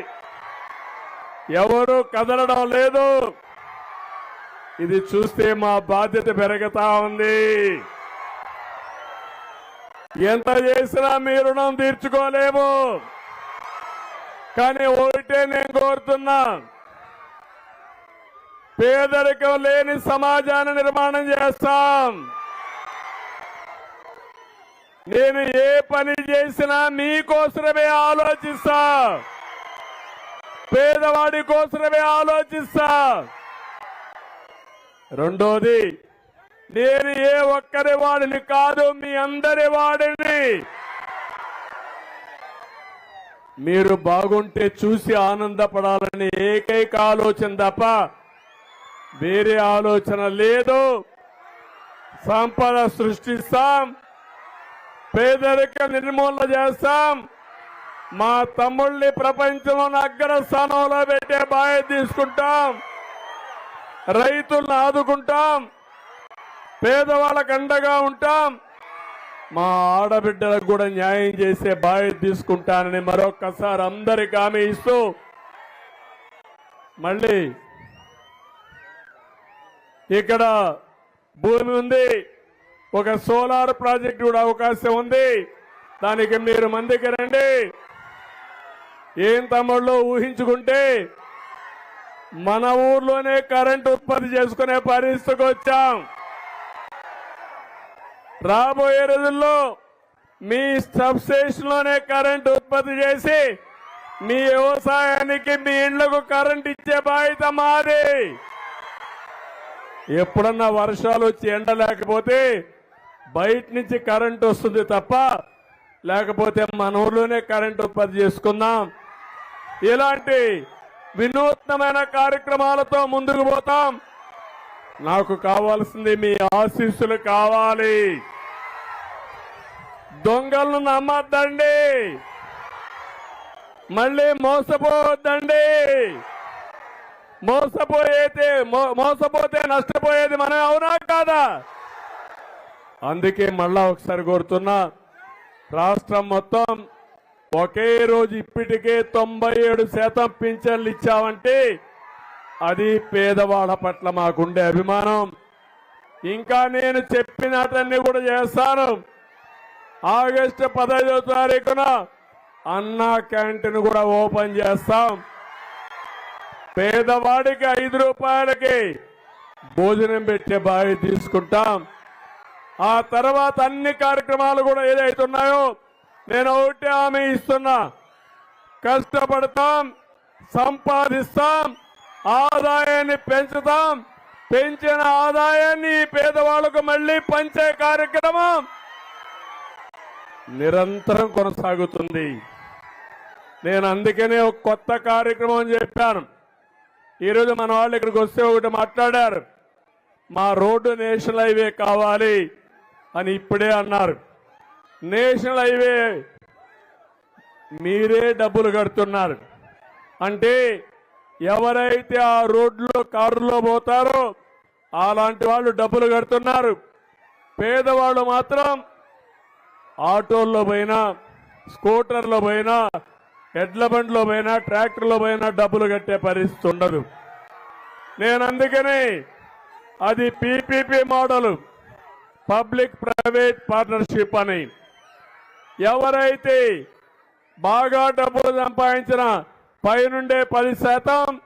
Speaker 7: ఎవరు కదలడం లేదు. ఇది చూస్తే మా బాధ్యత పెరుగుతా ఉంది. ఎంత చేసినా మీ రుణం తీర్చుకోలేము. కానీ ఒకటే నేను కోరుతున్నా, పేదరికం లేని సమాజాన్ని నిర్మాణం చేస్తాం. నేను ఏ పని చేసినా మీకోసమే ఆలోచిస్తా, పేదవాడి కోసమే ఆలోచిస్తా. రెండోది, నేను ఏ ఒక్కరి వాడిని కాదు, మీ అందరి వాడిని. మీరు బాగుంటే చూసి ఆనందపడాలని ఏకైక ఆలోచన తప్ప వేరే ఆలోచన లేదు. సంపద సృష్టిస్తాం, పేదరిక నిర్మూలన చేస్తాం, మా తమ్ముళ్ళని ప్రపంచంలోని అగ్రస్థానంలో పెట్టే బాధ్యత తీసుకుంటాం, రైతులను ఆదుకుంటాం, పేదవాళ్ళకు అండగా ఉంటాం, మా ఆడబిడ్డలకు కూడా న్యాయం చేసే బాధ్యత తీసుకుంటానని మరొక్కసారి అందరికీ హామీ ఇస్తూ, మళ్ళీ ఇక్కడ భూమి ఉంది, ఒక సోలార్ ప్రాజెక్ట్ కూడా అవకాశం ఉంది. దానికి మీరు మందికి రండి. ఏం తమ్ముళ్ళు ఊహించుకుంటే మన ఊర్లోనే కరెంట్ ఉత్పత్తి చేసుకునే పరిస్థితికి వచ్చాం. రాబోయే రోజుల్లో మీ సబ్స్టేషన్ లోనే కరెంట్ ఉత్పత్తి చేసి మీ వ్యవసాయానికి, మీ ఇళ్లకు కరెంట్ ఇచ్చే బాధ్యత మాది. ఎప్పుడన్నా వర్షాలు వచ్చి ఎండ లేకపోతే బయట నుంచి కరెంట్ వస్తుంది తప్ప, లేకపోతే మన ఊర్లోనే కరెంట్ ఉత్పత్తి చేసుకుందాం. ఇలాంటి వినూత్నమైన కార్యక్రమాలతో ముందుకు పోతాం. నాకు కావాల్సింది మీ ఆశీస్సులు కావాలి. దొంగలను నమ్మద్దండి, మళ్ళీ మోసపోవద్దండి. మోసపోతే నష్టపోయేది మనం, అవునా కాదా? అందుకే మళ్ళా ఒకసారి కోరుతున్నా, రాష్ట్రం మొత్తం ఒకే రోజు ఇప్పటికే 97% పింఛన్లు ఇచ్చామంటే అది పేదవాళ్ళ పట్ల మాకుండే అభిమానం. ఇంకా నేను చెప్పినటన్నీ కూడా చేస్తాను. ఆగస్టు 15వ తారీఖున అన్నా క్యాంటీన్ కూడా ఓపెన్ చేస్తాం. పేదవాడికి 5 రూపాయలకి భోజనం పెట్టే బాధ్యత తీసుకుంటాం. ఆ తర్వాత అన్ని కార్యక్రమాలు కూడా ఏదైతే ఉన్నాయో నేను ఒకటే హామీ ఇస్తున్నా, కష్టపడతాం, సంపాదిస్తాం, ఆదాయాన్ని పెంచుతాం, పెంచిన ఆదాయాన్ని పేదవాళ్లకు మళ్లీ పంచే కార్యక్రమం నిరంతరం కొనసాగుతుంది. నేను అందుకనే ఒక కొత్త కార్యక్రమం చెప్పాను. ఈరోజు మన వాళ్ళు ఇక్కడికి వస్తే ఒకటి మాట్లాడారు, మా రోడ్డు నేషనల్ హైవే కావాలి అని ఇప్పుడే అన్నారు. నేషనల్ హైవే మీరే డబ్బులు కడుతున్నారు అంటే ఎవరైతే ఆ రోడ్లో కారులో పోతారో అలాంటి వాళ్ళు డబ్బులు కడుతున్నారు. పేదవాళ్ళు మాత్రం ఆటోల్లో పోయినా, స్కూటర్లో పోయినా, ఎడ్ల బండ్లో పోయినా, ట్రాక్టర్లో పోయినా డబ్బులు కట్టే పరిస్థితి ఉండదు. నేను అందుకని అది PPP model, public private partnership అని, ఎవరైతే బాగా డబ్బులు సంపాదించిన పైనుండే 10%,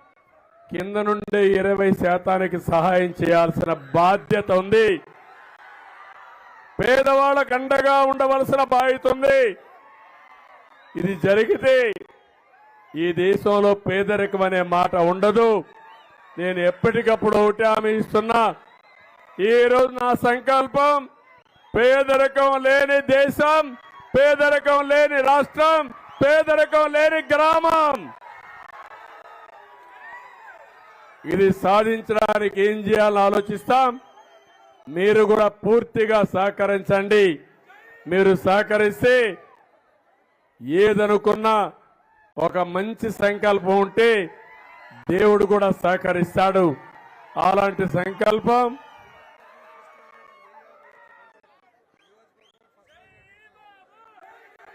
Speaker 7: కింద నుండే 20% సహాయం చేయాల్సిన బాధ్యత ఉంది. పేదవాళ్ళకు అండగా ఉండవలసిన బాధ్యత ఉంది. ఇది జరిగితే ఈ దేశంలో పేదరికం అనే మాట ఉండదు. నేను ఎప్పటికప్పుడు ఒకటి హామీ ఇస్తున్నా, ఈ రోజు నా సంకల్పం పేదరికం లేని దేశం, పేదరికం లేని రాష్ట్రం, పేదరికం లేని గ్రామం. ఇది సాధించడానికి ఏం చేయాలని ఆలోచిస్తాం. మీరు కూడా పూర్తిగా సహకరించండి. మీరు సహకరిస్తే ఏదనుకున్నా ఒక మంచి సంకల్పం ఉంటే దేవుడు కూడా సహకరిస్తాడు. అలాంటి సంకల్పం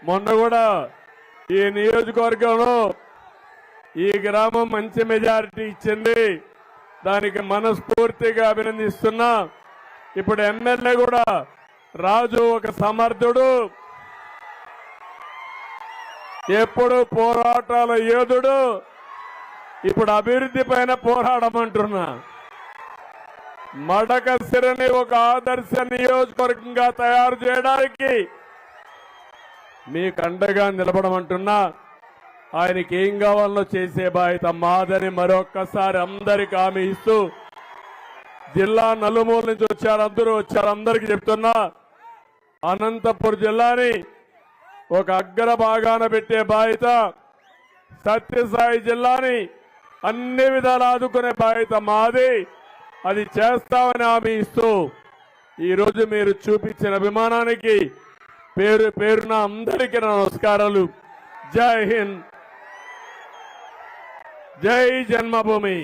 Speaker 7: మొన్న కూడా ఈ నియోజకవర్గంలో ఈ గ్రామం మంచి మెజారిటీ ఇచ్చింది. దానికి మనస్ఫూర్తిగా అభినందిస్తున్నా. ఇప్పుడు ఎమ్మెల్యే కూడా రాజు ఒక సమర్థుడు, ఎప్పుడు పోరాటాల యోధుడు. ఇప్పుడు అభివృద్ధి పైన పోరాడమంటున్నా. మడకసిరని ఒక ఆదర్శ నియోజకవర్గంగా తయారు చేయడానికి మీకు అండగా నిలబడమంటున్నా. ఆయనకి ఏం కావాలో చేసే బాధ్యత మాదని మరొక్కసారి అందరికి హామీ ఇస్తూ, జిల్లా నలుమూల నుంచి వచ్చారు, అందరూ వచ్చారు, అందరికీ చెప్తున్నా, అనంతపురం జిల్లాని ఒక అగ్ర భాగాన పెట్టే బాధ్యత, సత్యసాయి జిల్లాని అన్ని విధాలు ఆదుకునే బాధ్యత మాది. అది చేస్తామని హామీ ఇస్తూ ఈరోజు మీరు చూపించిన అభిమానానికి పేరు పేరున అందరికీ నమస్కారాలు. జై హింద్, జై జన్మభూమి.